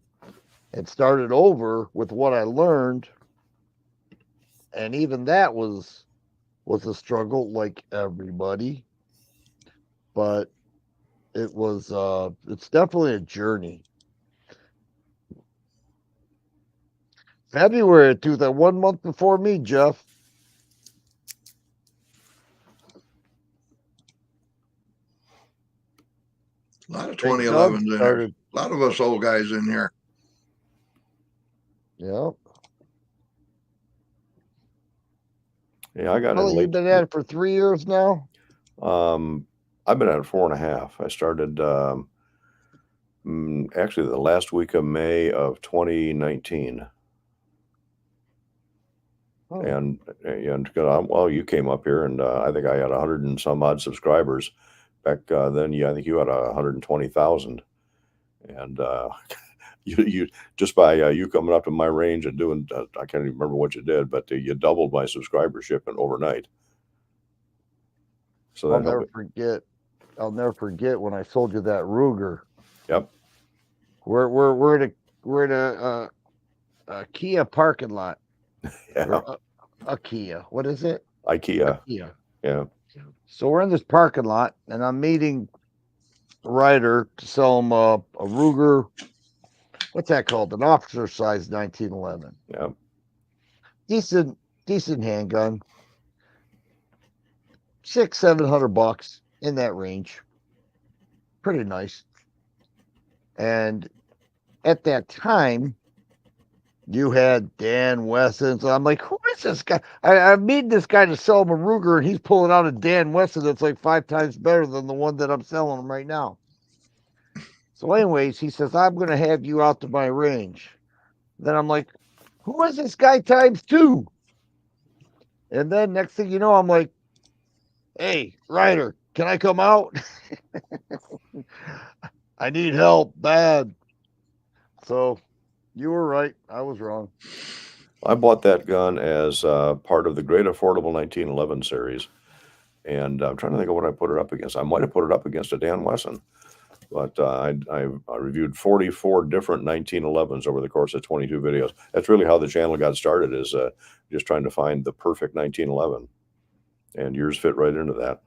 B: and started over with what I learned. And even that was a struggle like everybody, but it's definitely a journey. February, dude, that 1 month before me, Jeff.
A: A lot of
B: Big Doug
A: 2011s in here.
B: started.
A: A lot of us old guys in here.
B: Yep.
C: Yeah, I got in
B: Well,
C: late.
B: you've been at it for 3 years now?
C: I've been at it 4.5. I started actually the last week of May of 2019.
B: Oh,
C: And well, you came up here, and I think I had 100 and some odd subscribers back then. Yeah, I think you had 120,000, and you just by you coming up to my range and doing I can't even remember what you did, but you doubled my subscribership in overnight. So
B: I'll
C: that
B: never
C: helped.
B: forget. I'll never forget when I sold you that Ruger.
C: Yep.
B: We're at a Kia parking lot.
C: Yeah.
B: Or a Kia. What is it?
C: IKEA.
B: Kia.
C: Yeah.
B: So we're in this parking lot, and I'm meeting a writer to sell him a Ruger. What's that called? An officer size 1911.
C: Yeah.
B: Decent handgun. $600-700 in that range. Pretty nice. And at that time, you had Dan Wesson. So I'm like, who is this guy? I'm meeting this guy to sell him a Ruger, and he's pulling out a Dan Wesson that's like 5 times better than the one that I'm selling him right now. So, anyways, he says, I'm going to have you out to my range. Then I'm like, who is this guy times 2? And then next thing you know, I'm like, hey, Ryder, can I come out? I need help bad. So you were right. I was wrong.
C: I bought that gun as part of the Great Affordable 1911 series, and I'm trying to think of what I put it up against. I might have put it up against a Dan Wesson, but I reviewed 44 different 1911s over the course of 22 videos. That's really how the channel got started, is just trying to find the perfect 1911, and yours fit right into that.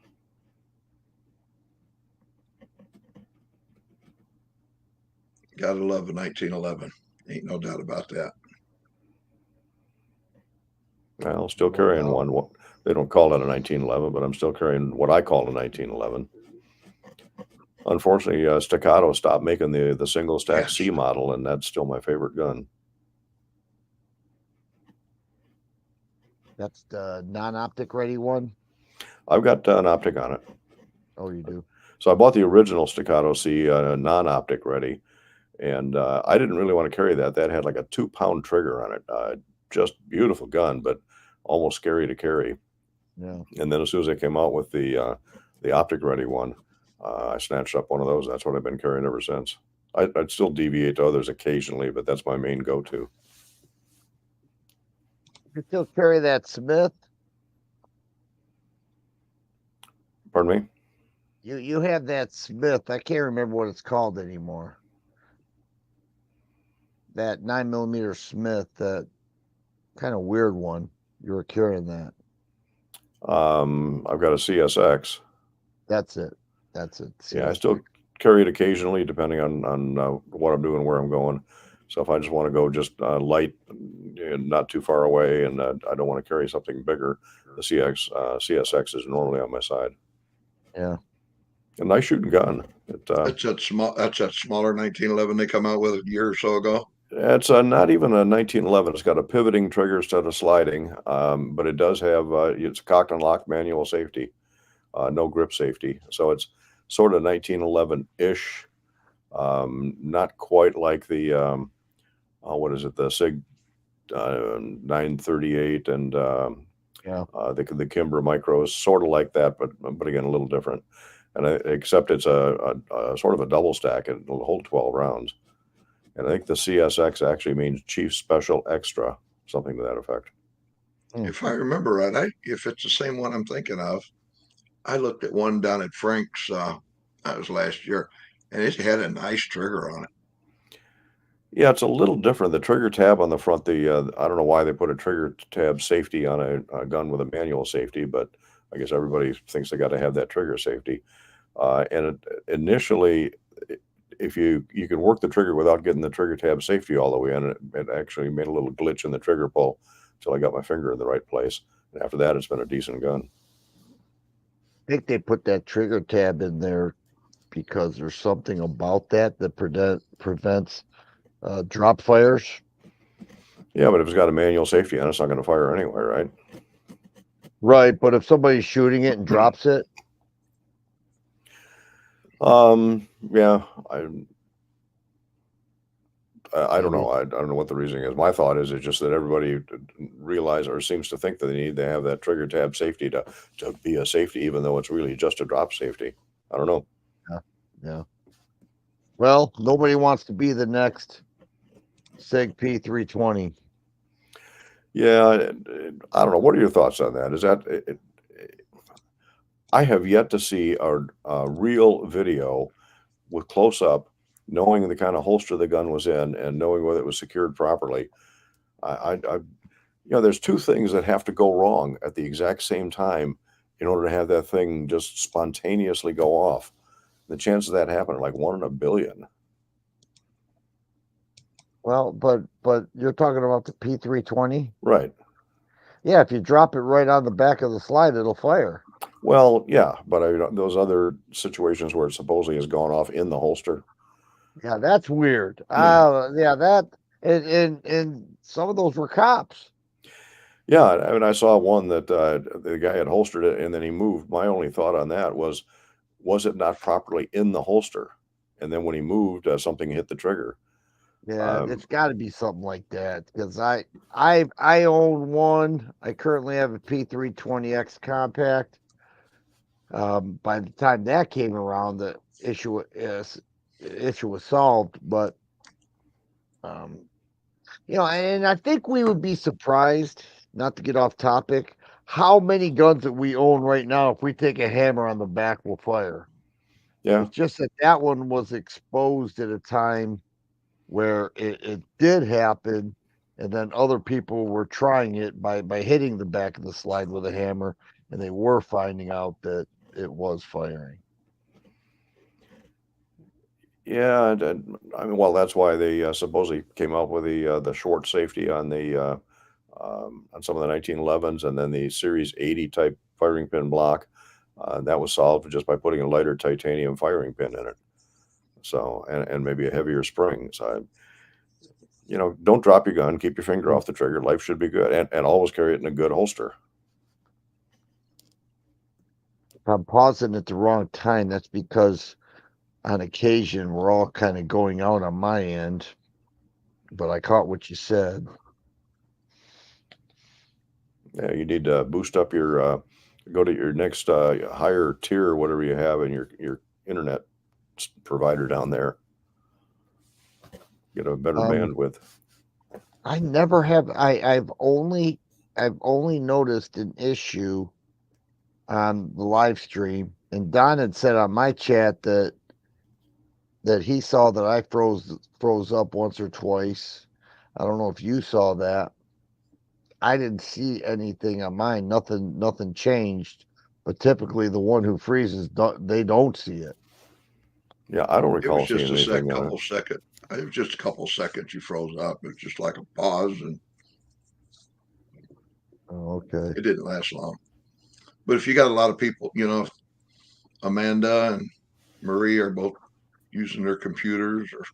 A: Gotta love a 1911. Ain't no doubt about that.
C: Well, still carrying one. They don't call it a 1911, but I'm still carrying what I call a 1911. Unfortunately, Staccato stopped making the single stack
A: Yes.
C: C model, and that's still my favorite gun.
B: That's the non-optic ready one.
C: I've got an optic on it.
B: Oh, you do?
C: So I bought the original Staccato C non-optic ready, and I didn't really want to carry that. That had like a 2-pound trigger on it. Just beautiful gun, but almost scary to carry.
B: Yeah.
C: And then as soon as they came out with the optic ready one, I snatched up one of those. That's what I've been carrying ever since. I'd still deviate to others occasionally, but that's my main go-to.
B: You still carry that Smith?
C: Pardon me?
B: You have that Smith. I can't remember what it's called anymore. That 9mm Smith, that kind of weird one. You were carrying that.
C: I've got a CSX.
B: That's it. That's it.
C: Yeah, I still carry it occasionally, depending on what I'm doing, where I'm going. So if I just want to go just light and not too far away, and I don't want to carry something bigger, the CSX is normally on my side.
B: Yeah.
C: A nice shooting gun.
A: That's that smaller 1911 they come out with a year or so ago.
C: It's not even a 1911. It's got a pivoting trigger instead of sliding, but it does have it's cocked and locked manual safety, no grip safety. So it's sort of 1911-ish, not quite like the what is it, the Sig 938 and
B: Yeah.
C: the Kimbra Micros, sort of like that, but again a little different. And except it's a sort of a double stack. It'll hold 12 rounds. And I think the CSX actually means Chief Special Extra, something to that effect.
A: If I remember right, if it's the same one I'm thinking of, I looked at one down at Frank's. That was last year, and it had a nice trigger on it.
C: Yeah, it's a little different. The trigger tab on the front, I don't know why they put a trigger tab safety on a gun with a manual safety, but I guess everybody thinks they got to have that trigger safety. And initially, if you can work the trigger without getting the trigger tab safety all the way in, it actually made a little glitch in the trigger pull until I got my finger in the right place. And after that, it's been a decent gun.
B: I think they put that trigger tab in there because there's something about that prevents drop fires.
C: Yeah, but if it's got a manual safety on, it's not going to fire anyway, right?
B: Right, but if somebody's shooting it and drops it,
C: yeah, I don't know. I don't know what the reasoning is. My thought is it's just that everybody realizes or seems to think that they need to have that trigger tab safety to be a safety, even though it's really just a drop safety. I don't know.
B: yeah. Well, nobody wants to be the next Sig P320.
C: Yeah, I don't know. What are your thoughts on that? Is that I have yet to see a real video with close up, knowing the kind of holster the gun was in and knowing whether it was secured properly. There's two things that have to go wrong at the exact same time in order to have that thing just spontaneously go off. The chances of that happening are like 1 in a billion.
B: Well, but you're talking about the P320?
C: Right.
B: Yeah, if you drop it right on the back of the slide, it'll fire.
C: Well, yeah, but those other situations where it supposedly has gone off in the holster.
B: Yeah, that's weird. Yeah, that and some of those were cops.
C: Yeah, I mean, I saw one that the guy had holstered it and then he moved. My only thought on that was it not properly in the holster? And then when he moved, something hit the trigger.
B: Yeah, it's got to be something like that because I own one. I currently have a P320X compact. By the time that came around, the issue was solved. But and I think we would be surprised, not to get off topic, how many guns that we own right now, if we take a hammer on the back, will fire.
C: Yeah.
B: It's just that one was exposed at a time where it did happen, and then other people were trying it by hitting the back of the slide with a hammer, and they were finding out that it was firing.
C: Yeah, I mean, well, that's why they supposedly came out with the short safety on the on some of the 1911s, and then the Series 80 type firing pin block. That was solved just by putting a lighter titanium firing pin in it. So, and maybe a heavier spring. So, don't drop your gun. Keep your finger off the trigger. Life should be good, and always carry it in a good holster.
B: If I'm pausing at the wrong time, that's because on occasion we're all kind of going out on my end, but I caught what you said.
C: Yeah, you need to boost up your go to your next higher tier, whatever you have in your internet provider down there. Get a better bandwidth.
B: I never have. I've only noticed an issue on the live stream, and Don had said on my chat that he saw that I froze up once or twice. I don't know if you saw that. I didn't see anything on mine. Nothing changed. But typically, the one who freezes, they don't see it.
C: Yeah, I don't
A: It was
C: recall seeing
A: just
C: anything.
A: couple seconds. It was just a couple seconds you froze up. It was just like a pause, and
B: Oh, okay.
A: it didn't last long. But if you got a lot of people, Amanda and Marie are both using their computers or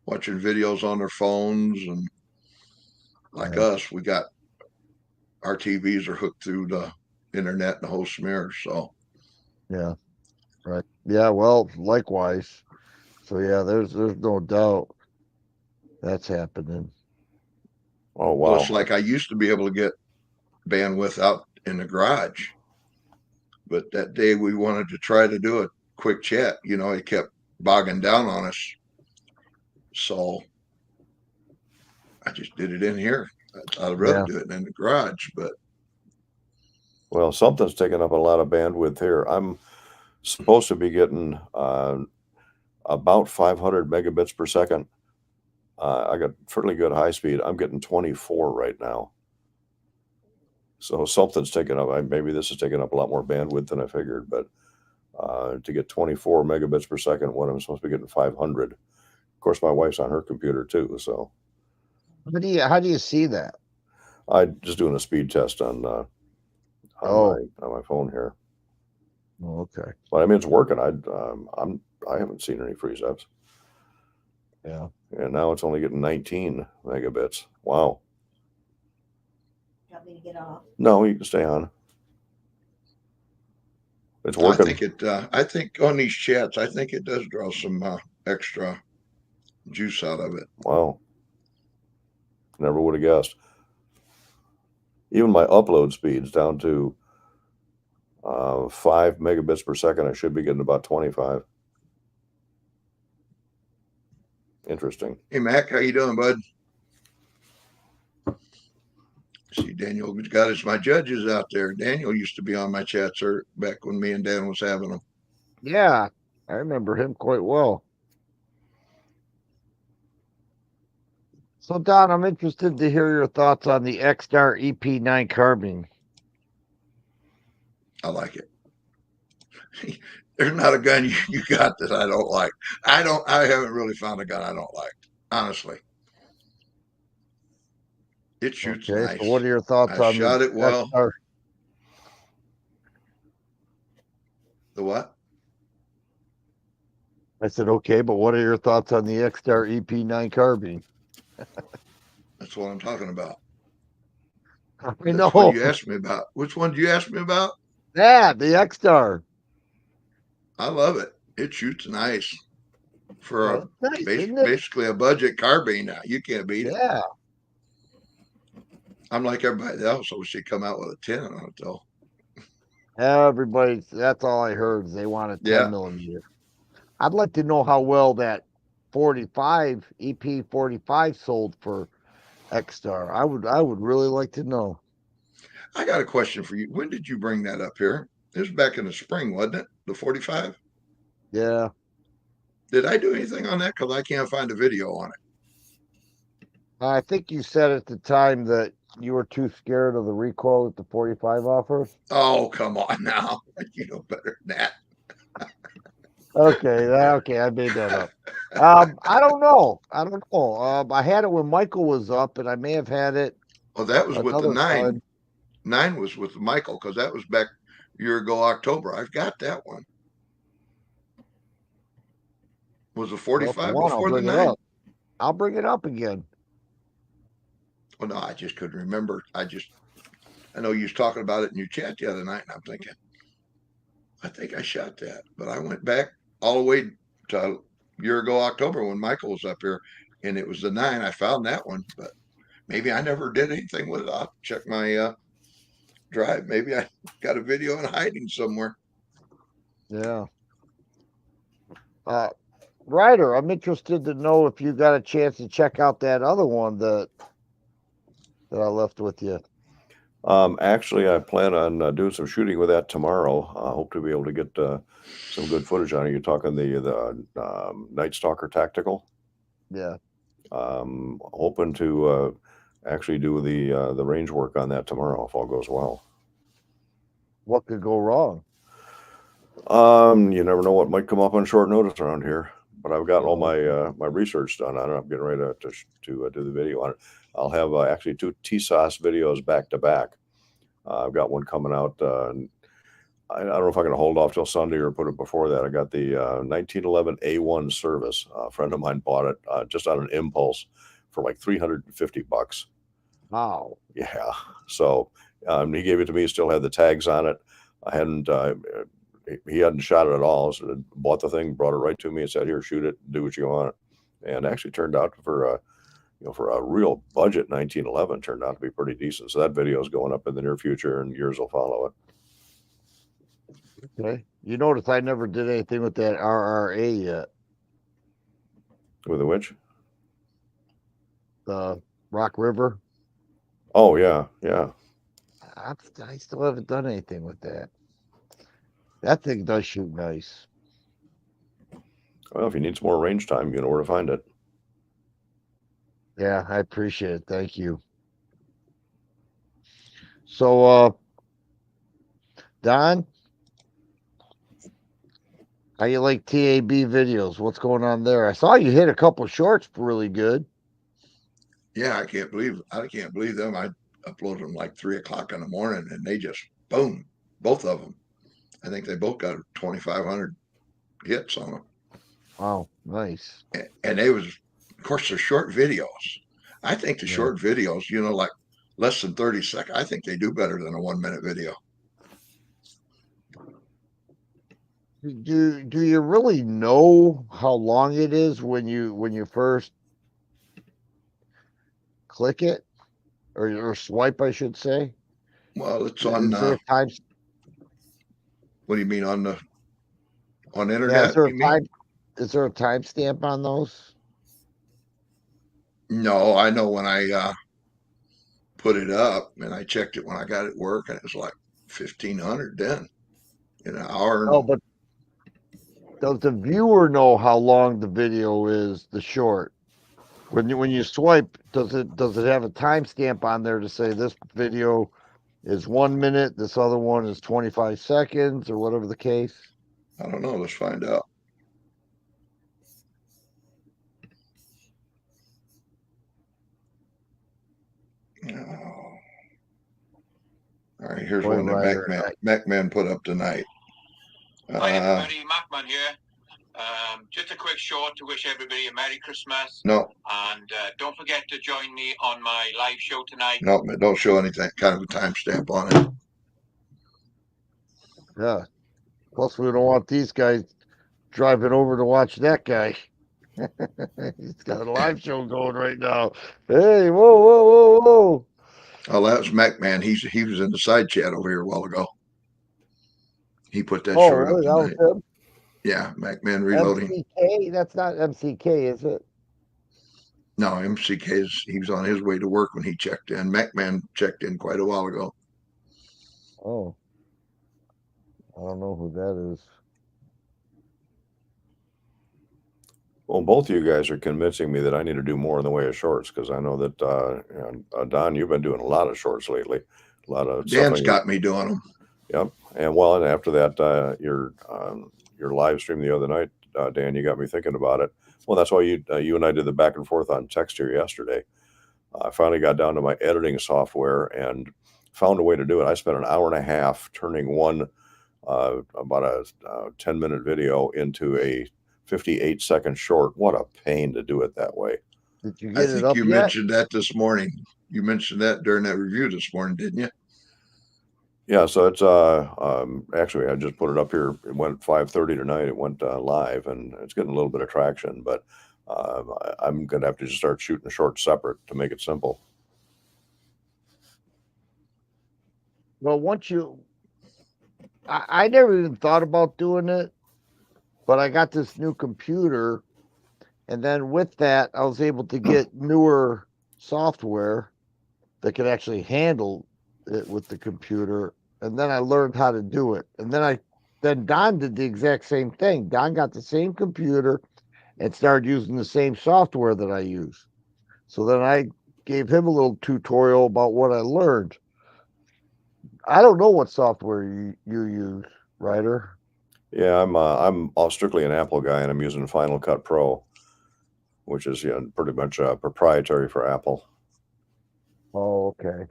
A: watching videos on their phones, and like us, we got our TVs are hooked through the internet and the whole smear. So
B: Yeah. Right. Yeah. Well, likewise. So yeah, there's no doubt that's happening.
C: Oh wow!
A: Well, it's like I used to be able to get bandwidth out in the garage, but that day we wanted to try to do a quick chat. It kept bogging down on us, so I just did it in here. I'd rather do it in the garage, but
C: well, something's taking up a lot of bandwidth here. I'm supposed to be getting about 500 megabits per second. I got fairly good high speed. I'm getting 24 right now. So something's taking up. Maybe this is taking up a lot more bandwidth than I figured, but to get 24 megabits per second when I'm supposed to be getting 500. Of course, my wife's on her computer too, so
B: How do you see that?
C: I'm just doing a speed test on
B: Oh,
C: my phone here.
B: okay.
C: But I mean, it's working. I haven't seen any freeze ups.
B: Yeah.
C: And now it's only getting 19 megabits. Wow.
D: You want me to get off?
C: No, you can stay on. It's
A: I
C: working.
A: think it. I think on these chats, I think it does draw some extra juice out of it.
C: Wow. Never would have guessed. Even my upload speed's down to 5 megabits per second. I should be getting about 25. Interesting.
A: Hey Mac, how you doing, bud? See, Daniel got us my judges out there. Daniel used to be on my chats back when me and Dan was having them.
B: Yeah, I remember him quite well. So, Don, I'm interested to hear your thoughts on the XStar EP9 carbine.
A: I like it. There's not a gun you got that I don't like. I haven't really found a gun I don't like, honestly. It shoots
B: Okay,
A: nice.
B: so what are your thoughts
A: I
B: on the
A: shot it well.
B: XStar?
A: The what?
B: I said, okay, but what are your thoughts on the XStar EP9 carbine?
A: That's what I'm talking about.
B: I
A: That's what
B: know
A: you asked me about. Which one did you ask me about?
B: that the XStar.
A: I love it. It shoots nice for
B: Well, it's nice, isn't it?
A: basically a budget carbine. Now you can't beat it.
B: Yeah.
A: I'm like everybody else. I wish they'd come out with a 10 on it though.
B: That's all I heard. Is they want a 10
A: Yeah.
B: millimeter. I'd like to know how well that 45 EP45 sold for XStar. I would really like to know.
A: I got a question for you. When did you bring that up here? It was back in the spring, wasn't it? The 45?
B: Yeah.
A: Did I do anything on that? Because I can't find a video on it.
B: I think you said at the time that you were too scared of the recoil that the 45 offers.
A: Oh, come on now. You know better than that.
B: Okay, I made that up. I don't know. I had it when Michael was up, and I may have had it
A: Well, that was with the
B: another
A: 9.
B: time.
A: 9 was with Michael because that was back a year ago, October. I've got that one. Was the
B: Well, if you
A: 45
B: want, I'll
A: before the
B: bring it
A: 9?
B: up. I'll bring it up again.
A: Well, no, I just couldn't remember. I know you was talking about it in your chat the other night, and I'm thinking, I think I shot that. But I went back all the way to a year ago, October, when Michael was up here, and it was the 9. I found that one, but maybe I never did anything with it. I'll check my drive. Maybe I got a video in hiding somewhere.
B: Yeah. Ryder, I'm interested to know if you got a chance to check out that other one that I left with you.
C: Actually, I plan on doing some shooting with that tomorrow. I hope to be able to get some good footage on it. You're talking the Night Stalker Tactical.
B: Yeah.
C: Hoping to actually do the range work on that tomorrow if all goes well.
B: What could go wrong?
C: You never know what might come up on short notice around here. But I've got all my research done on it. I'm getting ready to do the video on it. I'll have actually 2 T.A.B.Videos back to back. I've got one coming out. I don't know if I'm going to hold off till Sunday or put it before that. I got the 1911 A1 service. A friend of mine bought it just on an impulse for like $350.
B: Wow.
C: Yeah. So he gave it to me. Still had the tags on it. I hadn't. He hadn't shot it at all. So bought the thing, brought it right to me, and said, "Here, shoot it, do what you want." And actually turned out for a real budget 1911 turned out to be pretty decent. So that video is going up in the near future, and years will follow it.
B: Okay. You notice I never did anything with that RRA yet.
C: With the which?
B: The Rock River.
C: Oh yeah.
B: I still haven't done anything with that. That thing does shoot nice.
C: Well, if you need some more range time, you know where to find it.
B: Yeah, I appreciate it. Thank you. So, Don, How you like T.A.B. videos? What's going on there? I saw you hit a couple shorts really good.
A: Yeah, I can't believe them. I uploaded them like 3 o'clock in the morning, and they just boom, both of them. I think they both got 2,500 hits on them,
B: Wow, nice.
A: and they was, of course, they're short videos. I think the
B: Yeah.
A: short videos, like less than 30 seconds, I think they do better than a 1 minute video.
B: Do you really know how long it is when you first click it or swipe, I should say?
A: Well, it's on.
B: Is there a time?
A: What do you mean on
B: Yeah,
A: internet? You mean?
B: Is there a timestamp on those?
A: No, I know when I put it up, and I checked it when I got it work, and it was like 1,500 then in an hour.
B: Oh, but does the viewer know how long the video is, the short? When you swipe, does it have a timestamp on there to say this video is 1 minute, this other one is 25 seconds, or whatever the case?
A: I don't know. Let's find out. Oh. All right, here's
B: Boy,
A: one that
B: Ryder,
A: MacMan put up tonight.
E: Hi everybody, Macman here. Just a quick short to wish everybody a Merry Christmas.
A: No,
E: And don't forget to join me on my live show tonight.
A: no, don't show anything kind of a timestamp on it.
B: yeah. Plus, we don't want these guys driving over to watch that guy. He's got a live show going right now. Hey, whoa, whoa, whoa, whoa.
A: Oh, that was MacMan. He was in the side chat over here a while ago. He put that
B: Oh,
A: short up
B: really? That was
A: tonight.
B: him?
A: Yeah, MacMan reloading.
B: MCK? That's not MCK, is it?
A: No, MCK he was on his way to work when he checked in. MacMan checked in quite a while ago.
B: Oh, I don't know who that is.
C: Well, both of you guys are convincing me that I need to do more in the way of shorts because I know that Don, you've been doing a lot of shorts lately. A lot of
A: Dan's
C: stuff.
A: got me doing them.
C: Yep. And after that, your live stream the other night, Dan, you got me thinking about it. Well, that's why you and I did the back and forth on text here yesterday. I finally got down to my editing software and found a way to do it. I spent an hour and a half turning one about a 10-minute video into a 58-second short. What a pain to do it that way.
B: Did you
A: I
B: get it
A: think
B: up
A: you
B: yet?
A: mentioned that this morning. You mentioned that during that review this morning, didn't you?
C: Yeah, so it's actually I just put it up here. It went 5:30 tonight. It went live, and it's getting a little bit of traction. But I'm gonna have to just start shooting shorts separate to make it simple.
B: Well, I never even thought about doing it, but I got this new computer, and then with that, I was able to get newer software that could actually handle it with the computer, and then I learned how to do it. And then Don did the exact same thing. Don got the same computer and started using the same software that I use. So then I gave him a little tutorial about what I learned. I don't know what software you use, Ryder.
C: Yeah, I'm all strictly an Apple guy, and I'm using Final Cut Pro, which is pretty much proprietary for Apple.
B: Oh, okay.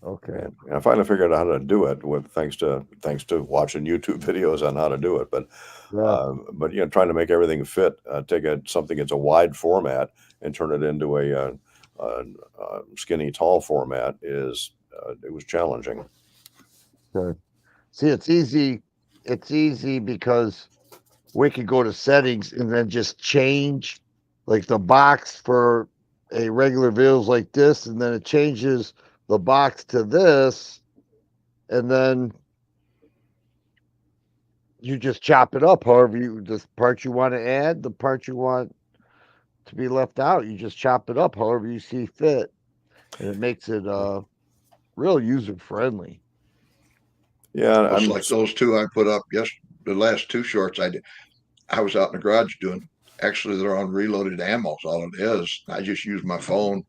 B: Okay.
C: And I finally figured out how to do it with thanks to watching YouTube videos on how to do it. But
B: Yeah.
C: trying to make everything fit, take something that's a wide format and turn it into a skinny tall format it was challenging.
B: Okay. See, it's easy. It's easy because we could go to settings and then just change like the box for a regular videos like this, and then it changes the box to this, and then you just chop it up however the part you want to add, the part you want to be left out, you just chop it up however you see fit, and it makes it real user friendly.
C: Yeah,
A: It's like those two I put up the last two shorts I did. I was out in the garage doing. Actually, they're on reloaded ammo. All it is. I just used my phone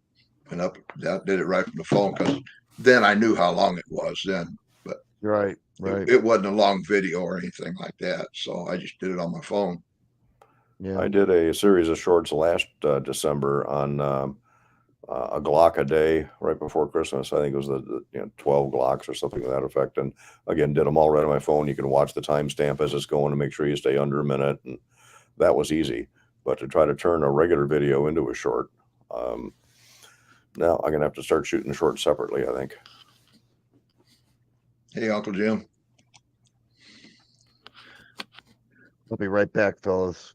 A: and did it right from the phone because then I knew how long it was then. But
B: Right. Right.
A: It wasn't a long video or anything like that, so I just did it on my phone.
B: Yeah.
C: I did a series of shorts last December on a Glock a day right before Christmas. I think it was the 12 Glocks or something to that effect. And again, did them all right on my phone. You can watch the timestamp as it's going to make sure you stay under a minute. And that was easy. But to try to turn a regular video into a short, now I'm going to have to start shooting the short separately, I think.
A: Hey, Uncle Jim.
B: I'll be right back, fellas.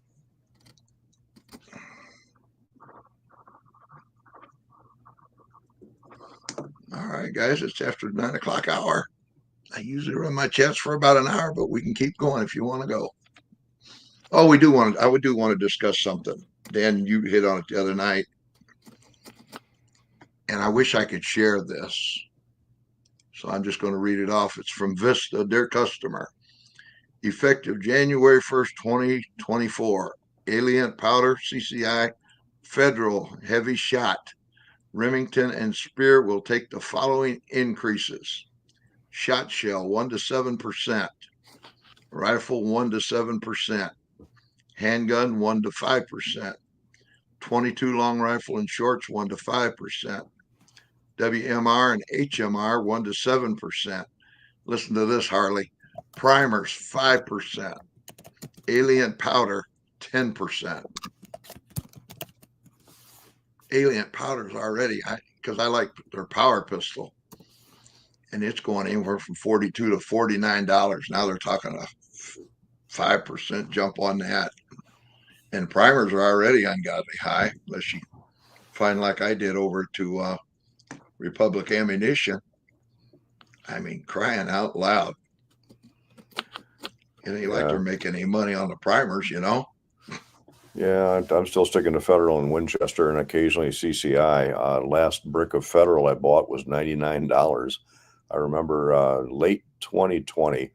A: All right, guys, it's after 9 o'clock hour. I usually run my chats for about an hour, but we can keep going if you want to go. Oh, I do want to discuss something. Dan, you hit on it the other night, and I wish I could share this. So I'm just going to read it off. It's from Vista, their customer. Effective January 1st, 2024. Alien powder, CCI, federal heavy shot. Remington and Spear will take the following increases. Shot shell 1 to 7%. Rifle 1 to 7%. Handgun 1 to 5%. 22 long rifle and shorts 1 to 5%. WMR and HMR 1 to 7%. Listen to this, Harley. Primers 5%. Alien powder 10%. Alien powders already, because I like their power pistol, and it's going anywhere from $42 to $49. Now they're talking a 5% jump on that. And primers are already ungodly high, unless you find like I did over to Republic Ammunition. I mean, crying out loud. It ain't like they're making any money on the primers,
C: Yeah, I'm still sticking to Federal and Winchester and occasionally CCI. Last brick of Federal I bought was $99. I remember late 2020,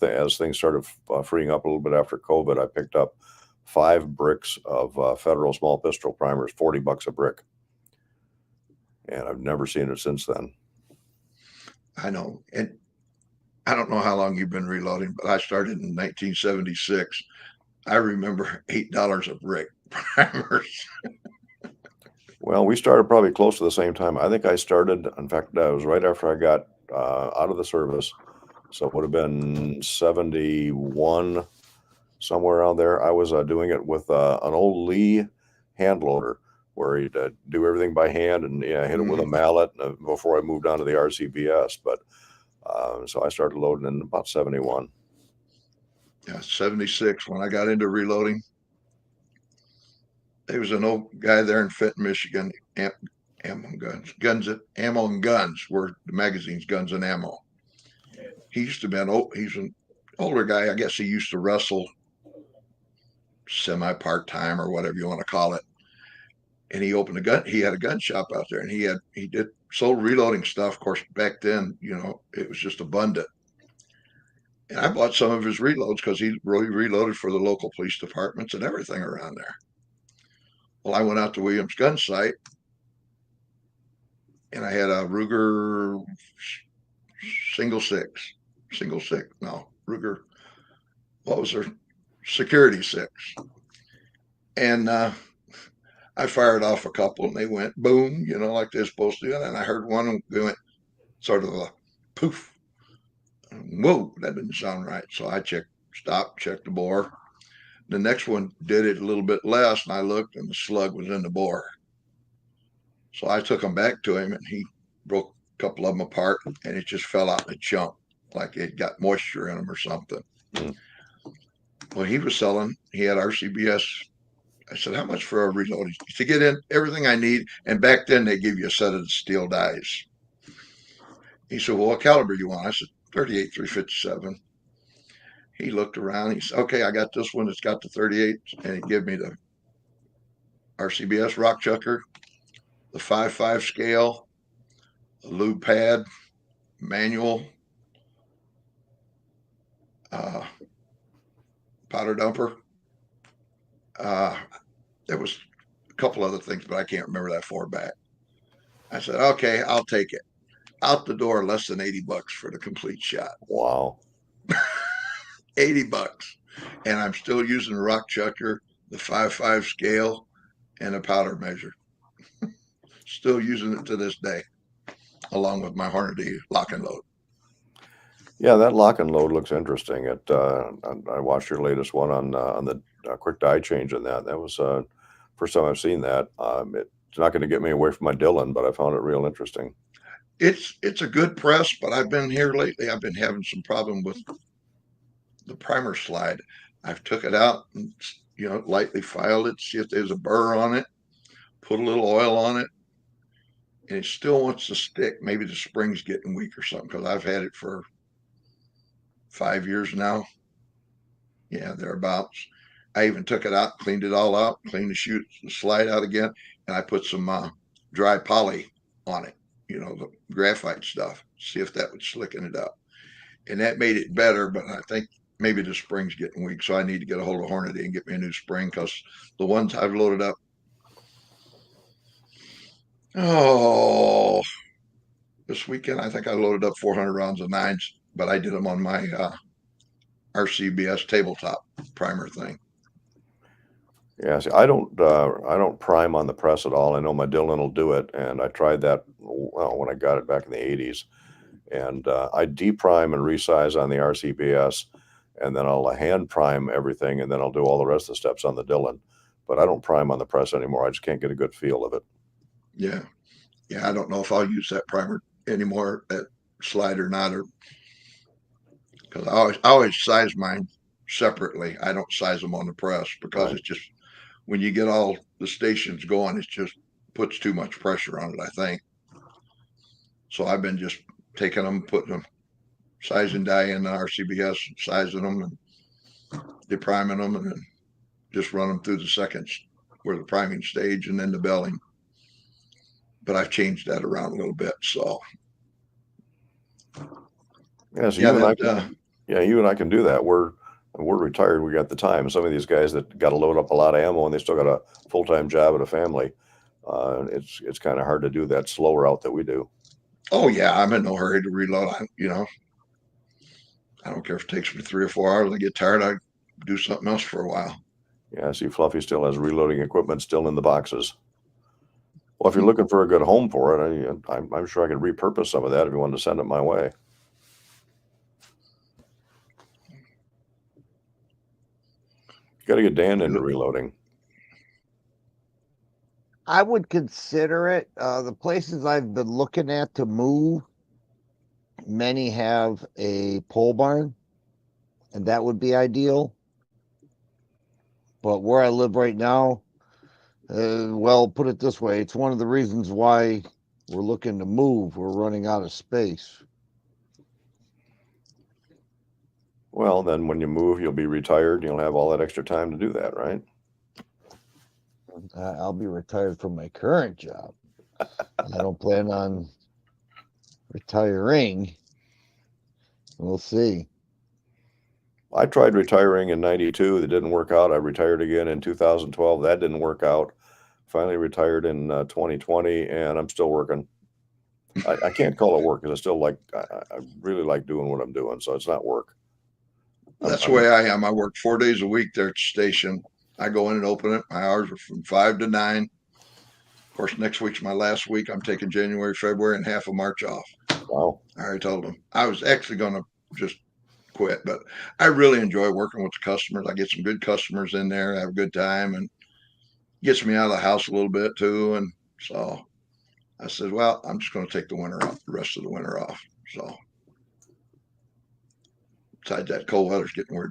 C: as things started freeing up a little bit after COVID, I picked up 5 bricks of Federal small pistol primers, $40 a brick. And I've never seen it since then.
A: I know. And I don't know how long you've been reloading, but I started in 1976. I remember $8 a brick primers.
C: Well, we started probably close to the same time. I think I started, in fact, that was right after I got out of the service. So it would have been 71, somewhere around there. I was doing it with an old Lee hand loader where you'd do everything by hand and hit it with a mallet before I moved on to the RCBS. But so I started loading in about 71.
A: Yeah, 76 when I got into reloading. There was an old guy there in Fenton, Michigan, Ammo and Guns were the magazine's Guns and Ammo. He used to be he's an older guy. I guess he used to wrestle semi-part-time or whatever you want to call it. And he opened he had a gun shop out there, and he sold reloading stuff. Of course, back then, it was just abundant. And I bought some of his reloads because he really reloaded for the local police departments and everything around there. Well, I went out to Williams gun site, and I had a Ruger Ruger, what was their security 6. And I fired off a couple, and they went boom, like they're supposed to. And then I heard one went sort of a poof. Whoa, that didn't sound right. So I checked the bore. The next one did it a little bit less, and I looked, and the slug was in the bore. So I took them back to him, and he broke a couple of them apart, and it just fell out in a chunk, like it got moisture in them or something. Well, he had RCBS. I said, how much for a reload? To get in everything I need. And back then they give you a set of the steel dies. He said, well, what caliber do you want? I said, 38, 357. He looked around. He said, okay, I got this one. It's got the 38. And he gave me the RCBS rock chucker, the 5.5 scale, a lube pad, manual, powder dumper. There was a couple other things, but I can't remember that far back. I said, okay, I'll take it. Out the door, less than $80 for the complete shot.
C: Wow.
A: $80. And I'm still using a rock chucker, the 5.5 scale, and a powder measure. Still using it to this day, along with my Hornady lock and load.
C: Yeah, that lock and load looks interesting. I watched your latest one on the quick die change in that. That was first time I've seen that. It's not going to get me away from my Dillon, but I found it real interesting.
A: It's a good press, but I've been here lately. I've been having some problem with the primer slide. I've took it out and lightly filed it, see if there's a burr on it, put a little oil on it, and it still wants to stick. Maybe the spring's getting weak or something, because I've had it for 5 years now. Yeah, thereabouts. I even took it out, cleaned it all out, cleaned the slide out again, and I put some dry poly on it, the graphite stuff, see if that would slicken it up. And that made it better, but I think maybe the spring's getting weak, so I need to get a hold of Hornady and get me a new spring, because the ones I've loaded up, this weekend I think I loaded up 400 rounds of 9s, but I did them on my RCBS tabletop primer thing.
C: Yeah, see, I don't prime on the press at all. I know my Dillon will do it, and I tried that when I got it back in the 80s. And I deprime and resize on the RCBS, and then I'll hand prime everything, and then I'll do all the rest of the steps on the Dillon. But I don't prime on the press anymore. I just can't get a good feel of it.
A: Yeah. I don't know if I'll use that primer anymore, that slide or not, or because I always size mine separately. I don't size them on the press, because It's just, when you get all the stations going, it just puts too much pressure on it, I think. So I've been just taking them, putting them, size and die in the RCBS, sizing them and depriming them, and then just run them through the seconds, where the priming stage and then the belling. But I've changed that around a little bit. So
C: yeah, so you and I can do that. We're retired. We got the time. Some of these guys that got to load up a lot of ammo and they still got a full-time job and a family. It's kind of hard to do that slow route that we do.
A: Oh yeah, I'm in no hurry to reload. I don't care if it takes me 3 or 4 hours. I get tired, I do something else for a while.
C: Yeah, see, Fluffy still has reloading equipment still in the boxes. Well, if you're looking for a good home for it, I'm sure I could repurpose some of that if you wanted to send it my way. Got to get Dan into reloading.
B: I would consider it. The places I've been looking at to move, many have a pole barn, and that would be ideal. But where I live right now, well, put it this way, it's one of the reasons why we're looking to move. We're running out of space.
C: Well, then when you move, you'll be retired. You'll have all that extra time to do that, right?
B: I'll be retired from my current job. I don't plan on retiring. We'll see.
C: I tried retiring in 92. That didn't work out. I retired again in 2012. That didn't work out. Finally retired in 2020, and I'm still working. I can't call it work, because I still I really like doing what I'm doing, so it's not work.
A: That's the way I am. I work 4 days a week there at the station. I go in and open it. My hours are from 5 to 9. Of course, next week's my last week. I'm taking January, February, and half of March off.
C: Wow.
A: I already told them. I was actually going to just quit, but I really enjoy working with the customers. I get some good customers in there, have a good time, and gets me out of the house a little bit too. And so I said, well, I'm just going to take the rest of the winter off. So besides that, cold weather's getting where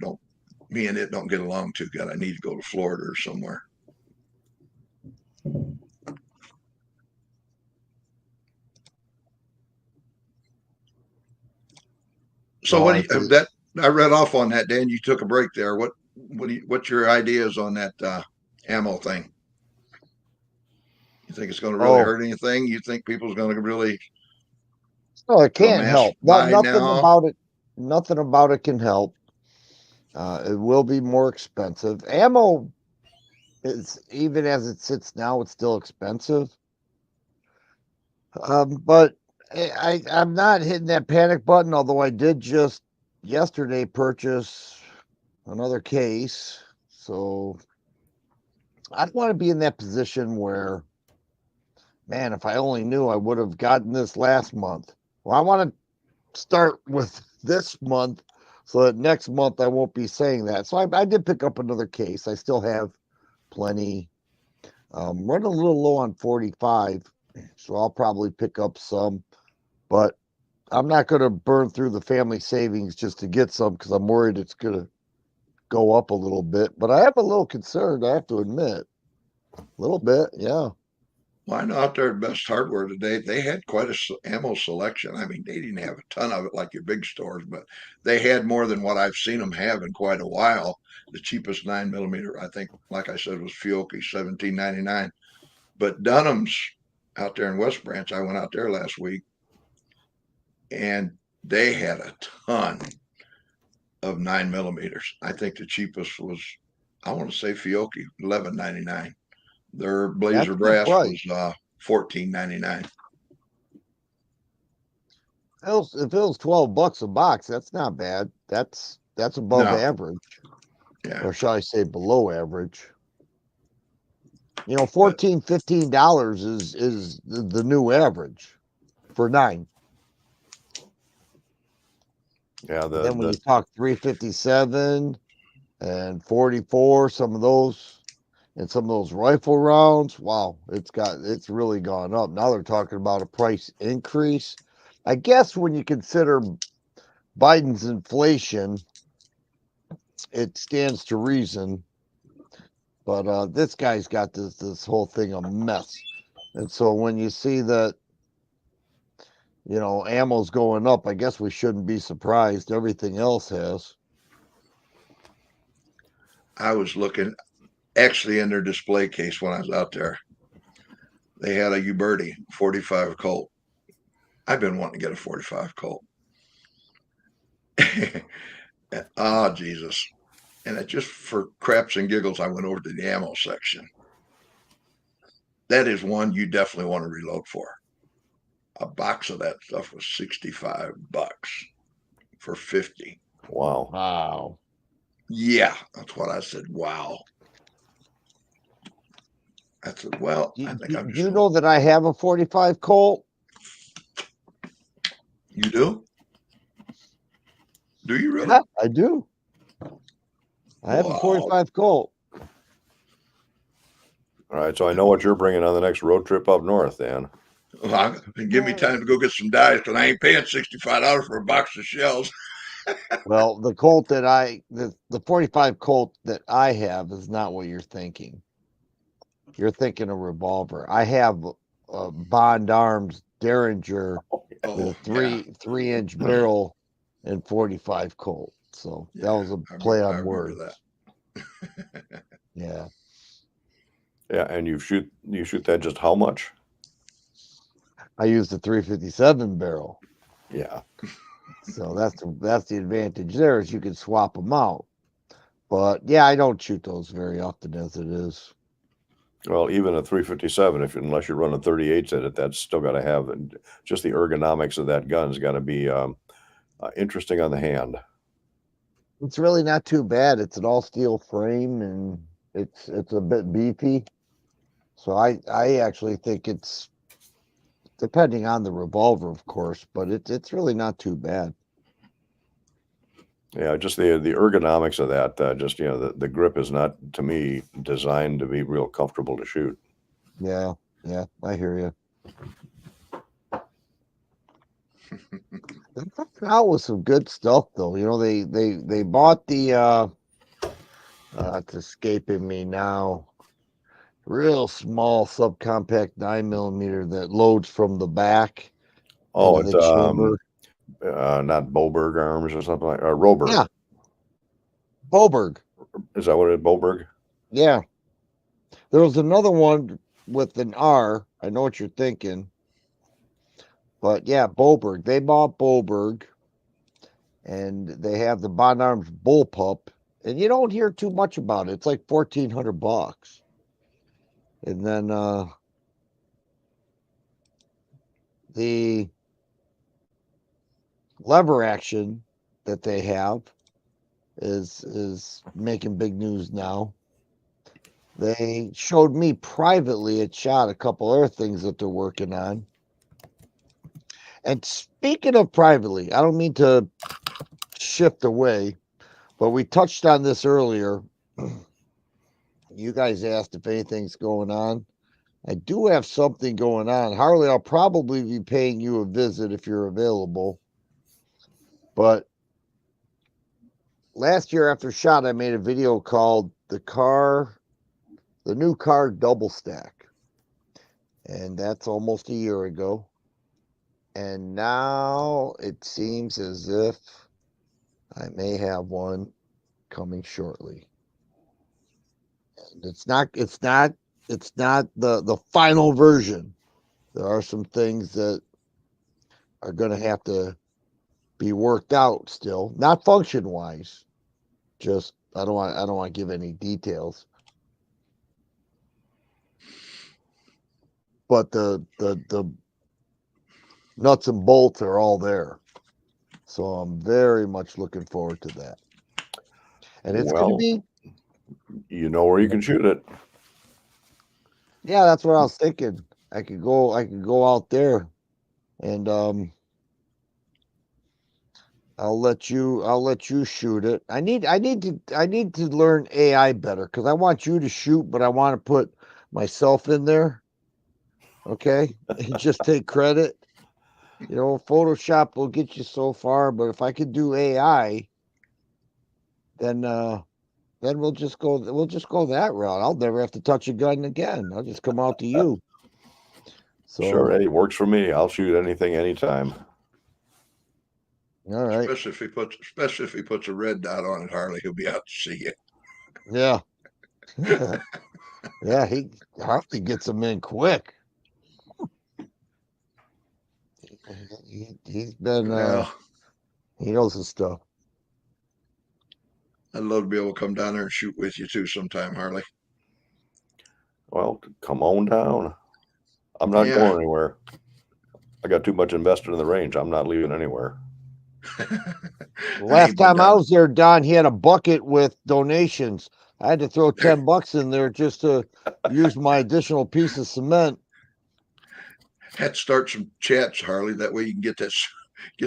A: me and it don't get along too good. I need to go to Florida or somewhere. So I read off on that, Dan. You took a break there. What's your ideas on that ammo thing? You think it's going to really hurt anything? You think people's going to really?
B: Oh, it can't help. Nothing
A: now?
B: about it. Nothing about it can help. It will be more expensive. Ammo is, even as it sits now, it's still expensive. But I'm not hitting that panic button. Although I did just yesterday purchase another case. So I'd want to be in that position where, man, if I only knew, I would have gotten this last month. Well, I want to start with this month so that next month I won't be saying that. So I did pick up another case. I still have plenty. Running a little low on 45, so I'll probably pick up some, but I'm not going to burn through the family savings just to get some because I'm worried it's going to go up a little bit. But I am a little concerned, I have to admit. A little bit, yeah.
A: Well, I know out there at Best Hardware today, they had quite a ammo selection. I mean, they didn't have a ton of it like your big stores, but they had more than what I've seen them have in quite a while. The cheapest 9mm, I think, like I said, was Fiocchi, 17.99. But Dunham's out there in West Branch, I went out there last week, and they had a ton of 9mm. I think the cheapest was, I want to say Fiocchi, 11.99. Their
B: That's
A: Blazer
B: a good
A: Brass
B: price.
A: was 14.99.
B: If it was $12 a box, that's not bad. That's above
A: No,
B: average,
A: yeah,
B: or shall I say below average. You know,
A: but
B: $14, $15 is the new average for 9.
C: Yeah,
B: And then when
C: the
B: you talk 357 and 44, some of those and some of those rifle rounds, wow, it's really gone up. Now they're talking about a price increase. I guess when you consider Biden's inflation, it stands to reason. But this guy's got this whole thing a mess. And so when you see that, you know, ammo's going up, I guess we shouldn't be surprised. Everything else has.
A: I was looking actually in their display case when I was out there. They had a Uberti 45 Colt. I've been wanting to get a 45 Colt. Ah, Jesus. And it just for craps and giggles, I went over to the ammo section. That is one you definitely want to reload for. A box of that stuff was $65 for 50.
C: wow.
B: Wow.
A: Yeah, that's what I said. Wow. I said, well,
B: Do,
A: I think
B: do,
A: I'm
B: do
A: just
B: you
A: going.
B: know that I have a 45 Colt?
A: You do? Do you really?
B: Yeah, I do. I have a
A: Wow.
B: 45 Colt.
C: All right, so I know what you're bringing on the next road trip up north, Dan.
A: Well, give me time to go get some dies because I ain't paying $65 for a box of shells.
B: Well, the 45 Colt that I have is not what you're thinking. You're thinking a revolver. I have a Bond Arms Derringer with
A: Oh,
B: a
A: yeah.
B: 3-inch barrel and 45 Colt. So that
A: Yeah.
B: was a play
A: I
B: on
A: remember that.
B: words. Yeah.
C: Yeah, and you shoot that just how much?
B: I used the 357 barrel.
C: Yeah.
B: So that's the advantage there is you can swap them out. But yeah, I don't shoot those very often as it is.
C: Well, even a 357, unless you're running 38s at it, that's still got to have just the ergonomics of that gun's got to be interesting on the hand.
B: It's really not too bad. It's an all steel frame and it's a bit beefy. So I actually think it's depending on the revolver, of course, but it's really not too bad.
C: Yeah, just the ergonomics of that. Just the grip is not to me designed to be real comfortable to shoot.
B: Yeah, I hear you. They're coming out with some good stuff though. You know, they bought the it's escaping me now. Real small subcompact 9mm that loads from the back
C: Oh,
B: into
C: it's
B: the chamber.
C: not Boberg arms or something like or Roberg.
B: Yeah, Boberg.
C: Is that what it is? Boberg?
B: Yeah. There was another one with an R. I know what you're thinking. But yeah, Boberg. They bought Boberg and they have the Bond Arms bullpup. And you don't hear too much about it. It's like $1,400. And then the lever action that they have is making big news now. They showed me privately a shot, a couple other things that they're working on. And speaking of privately, I don't mean to shift away, but we touched on this earlier. You guys asked if anything's going on. I do have something going on. Harley, I'll probably be paying you a visit if you're available. But last year after SHOT, I made a video called the new car double stack. And that's almost a year ago. And now it seems as if I may have one coming shortly. And it's not the final version. There are some things that are going to have to be worked out still, not function wise. Just I don't want to give any details. But the nuts and bolts are all there. So I'm very much looking forward to that. And it's going to
C: Well,
B: be,
C: you know where you can shoot it.
B: yeah, that's what I was thinking. I could go out there and I'll let you shoot it. I need to learn AI better because I want you to shoot, but I want to put myself in there. Okay. And just take credit. You know, Photoshop will get you so far, but if I could do AI, then we'll just go that route. I'll never have to touch a gun again. I'll just come out to you. So
C: Sure, hey, works for me. I'll shoot anything, anytime.
B: all right.
A: Especially if he puts a red dot on it, Harley, he'll be out to see you.
B: Yeah. Yeah, he Harley gets them in quick. He's been
A: Well,
B: he knows his stuff.
A: I'd love to be able to come down there and shoot with you too sometime, Harley.
C: Well, come on down. I'm not
A: Yeah.
C: going anywhere. I got too much invested in the range. I'm not leaving anywhere.
B: The last time I was there, Don, he had a bucket with donations. I had to throw $10 in there just to use my additional piece of cement.
A: Had to start some chats, Harley. That way you can get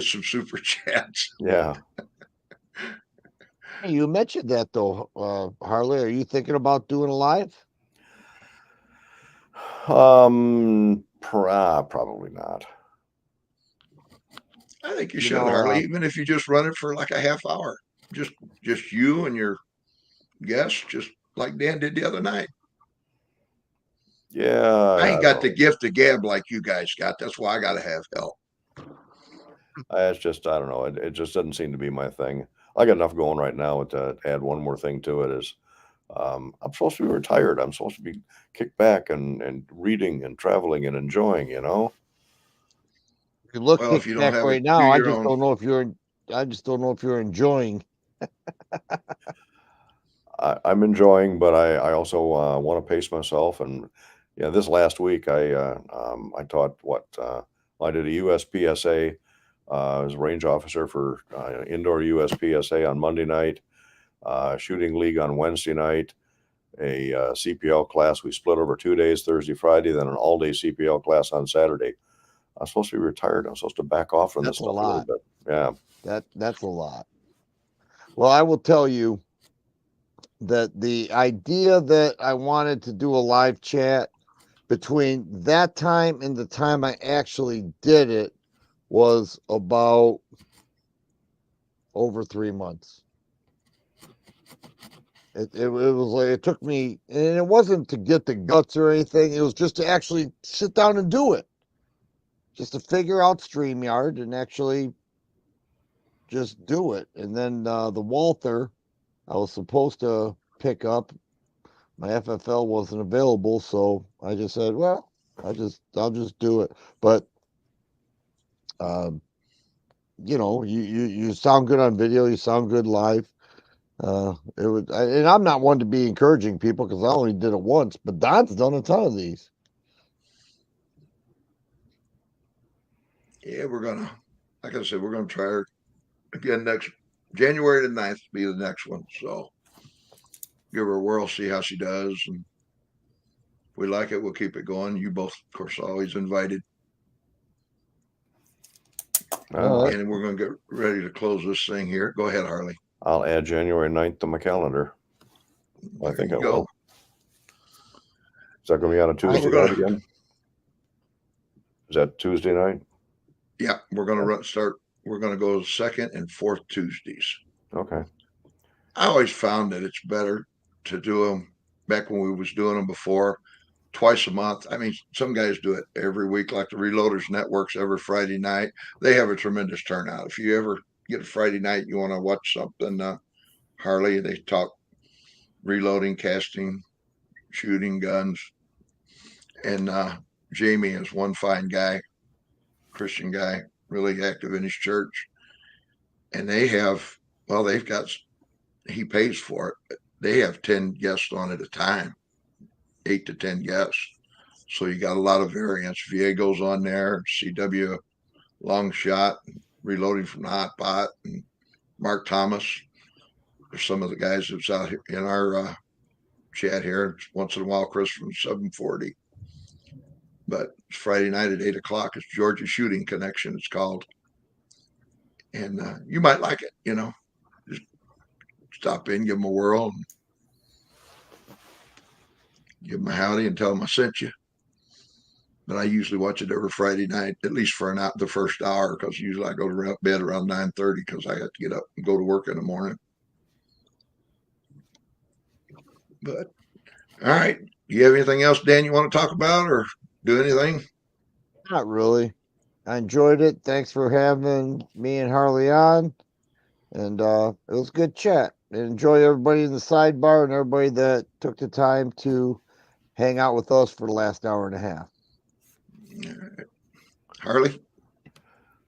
A: some super chats.
C: Yeah.
B: Hey, you mentioned that though, Harley. Are you thinking about doing a live?
C: Probably not.
A: I think you should, Harley, even if you just run it for like a half hour. Just you and your guests, just like Dan did the other night.
C: Yeah.
A: I ain't got the gift of gab like you guys got. That's why I got to have help.
C: It's just, I don't know. It just doesn't seem to be my thing. I got enough going right now. To add one more thing to it is, I'm supposed to be retired. I'm supposed to be kicked back and reading and traveling and enjoying, you know?
B: You look
A: Well, if you don't
B: back
A: have
B: right
A: it,
B: now.
A: do
B: I
A: your
B: just
A: own.
B: don't know if you're. I just don't know if you're enjoying.
C: I'm enjoying, but I also want to pace myself. And yeah, this last week I taught I did a USPSA. I was a range officer for indoor USPSA on Monday night, shooting league on Wednesday night, a CPL class. We split over 2 days, Thursday, Friday, then an all-day CPL class on Saturday. I'm supposed to be retired. I'm supposed to back off from this stuff a little bit. Yeah.
B: That's a lot. Well, I will tell you that the idea that I wanted to do a live chat between that time and the time I actually did it was about over 3 months. It was like it took me, and it wasn't to get the guts or anything. It was just to actually sit down and do it, just to figure out StreamYard and actually just do it. And then the Walther, I was supposed to pick up. My FFL wasn't available, so I just said, "Well, I'll just do it." But you know, you sound good on video. You sound good live. It would, and I'm not one to be encouraging people because I only did it once. But Don's done a ton of these.
A: Yeah, like I said, we're gonna try her again January the 9th will be the next one. So give her a whirl, see how she does. And if we like it, we'll keep it going. You both, of course, always invited.
B: All right.
A: And we're going to get ready to close this thing here. Go ahead, Harley.
C: I'll add January 9th to my calendar. I think I will. Is that going to be on a Tuesday night again? Is that Tuesday night?
A: Yeah, we're going to start. We're going to go second and fourth Tuesdays.
C: Okay.
A: I always found that it's better to do them back when we was doing them before, twice a month. I mean, some guys do it every week, like the Reloaders Networks every Friday night. They have a tremendous turnout. If you ever get a Friday night, you want to watch something, Harley, they talk reloading, casting, shooting guns. And Jamie is one fine guy, Christian guy, really active in his church. And they have, well, they've got, he pays for it, but they have 10 guests on at a time, 8 to 10 guests. So you got a lot of variance. Viego's on there, CW Long Shot, Reloading from the Hot Pot, and Mark Thomas. There's some of the guys that's out here in our chat here. Once in a while, Chris from 740. But it's Friday night at 8 o'clock. It's Georgia Shooting Connection, it's called. And you might like it, you know. Just stop in, give them a whirl, and give them a howdy and tell them I sent you. But I usually watch it every Friday night, at least for the first hour, because usually I go to bed around 9:30 because I have to get up and go to work in the morning. But all right, you have anything else, Dan, you want to talk about or do anything?
B: Not really. I enjoyed it. Thanks for having me and Harley on. And it was a good chat. And enjoy everybody in the sidebar and everybody that took the time to hang out with us for the last hour and a half.
A: Harley?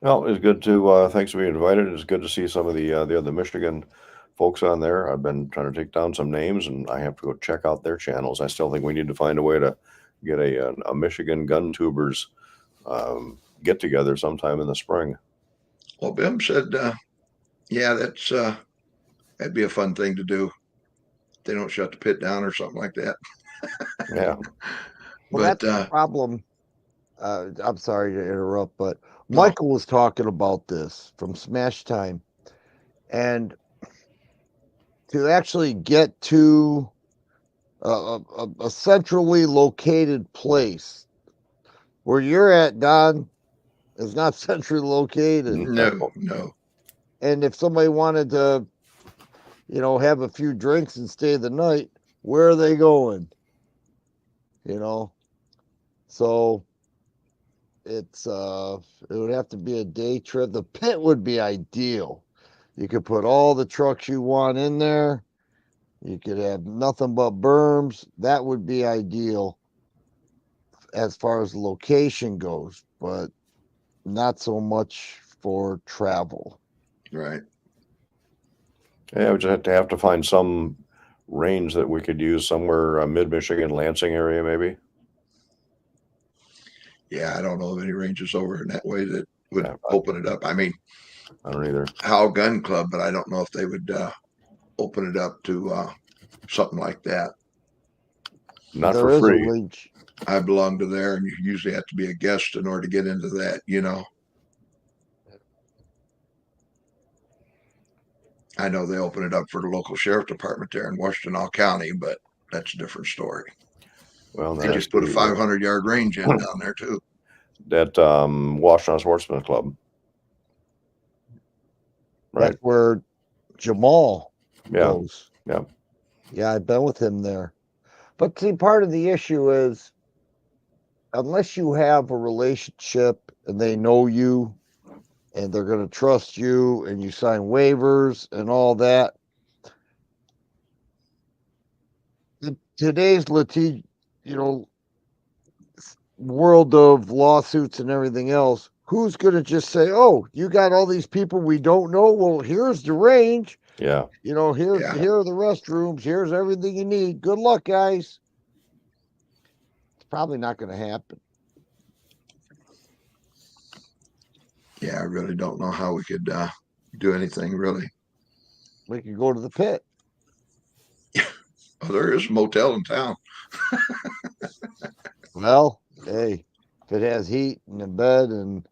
C: Well, it's good to, thanks for being invited. It's good to see some of the other Michigan folks on there. I've been trying to take down some names and I have to go check out their channels. I still think we need to find a way to get a Michigan gun tubers get together sometime in the spring.
A: Well, Bim said, yeah, that'd be a fun thing to do. They don't shut the pit down or something like that.
C: Yeah.
B: Well,
A: But
B: that's the problem. I'm sorry to interrupt, but Michael was talking about this from Smash Time. And to actually get to a centrally located place where you're at, Don, is not centrally located.
A: no.
B: And if somebody wanted to, have a few drinks and stay the night, where are they going? So it's it would have to be a day trip. The pit would be ideal. You could put all the trucks you want in there. You could have nothing but berms. That would be ideal as far as location goes, but not so much for travel.
A: Right.
C: Yeah, we just have to find some range that we could use somewhere mid-Michigan, Lansing area, maybe.
A: Yeah, I don't know of any ranges over in that way that would open it up. I mean,
C: I don't either.
A: Howe Gun Club, but I don't know if they would open it up to something like that.
C: Not for free.
A: I belong to there, and you usually have to be a guest in order to get into that, I know they open it up for the local sheriff department there in Washtenaw County, but that's a different story.
C: Well,
A: they just put a 500-yard range in down there too.
C: That Washtenaw Sportsman Club. Right.
B: That's where Jamal goes.
C: Yeah.
B: Yeah, I've been with him there. But see, part of the issue is unless you have a relationship and they know you and they're going to trust you and you sign waivers and all that. Today's world of lawsuits and everything else, who's going to just say, oh, you got all these people we don't know? Well, here's the range.
C: Yeah.
B: Here are the restrooms. Here's everything you need. Good luck, guys. It's probably not going to happen.
A: Yeah, I really don't know how we could do anything really.
B: We could go to the pit.
A: Oh, there is a motel in town.
B: Well, hey, if it has heat and a bed and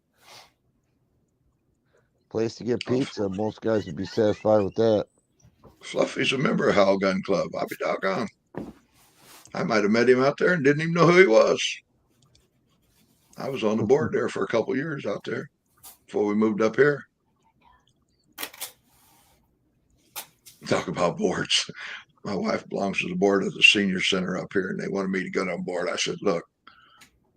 B: place to get pizza, most guys would be satisfied with that.
A: Fluffy's a member of Howell Gun Club. I'll be doggone. I might have met him out there and didn't even know who he was. I was on the board there for a couple years out there before we moved up here. Talk about boards. My wife belongs to the board of the senior center up here, and they wanted me to get on board. I said, look,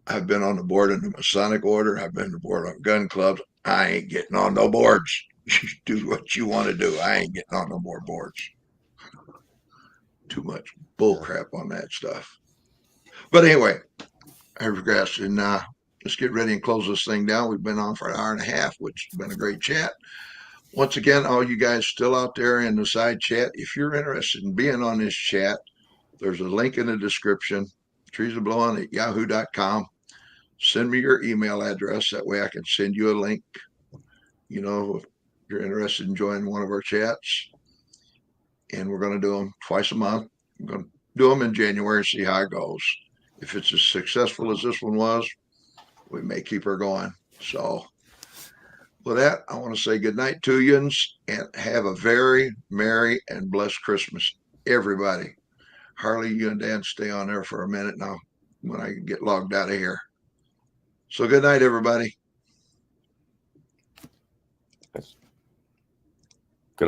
A: I've been on the board in the Masonic Order. I've been on the board on gun clubs. I ain't getting on no boards. You do what you want to do. I ain't getting on no more boards. Too much bull crap on that stuff. But anyway, I regress, and let's get ready and close this thing down. We've been on for an hour and a half, which has been a great chat. Once again, all you guys still out there in the side chat, if you're interested in being on this chat, there's a link in the description, treesablowin@yahoo.com. Send me your email address. That way I can send you a link. You know, if you're interested in joining one of our chats. And we're going to do them twice a month. We're going to do them in January, see how it goes. If it's as successful as this one was, we may keep her going. So with that, I want to say good night to you and have a very merry and blessed Christmas, everybody. Harley, you and Dan stay on there for a minute now when I get logged out of here. So good night, everybody.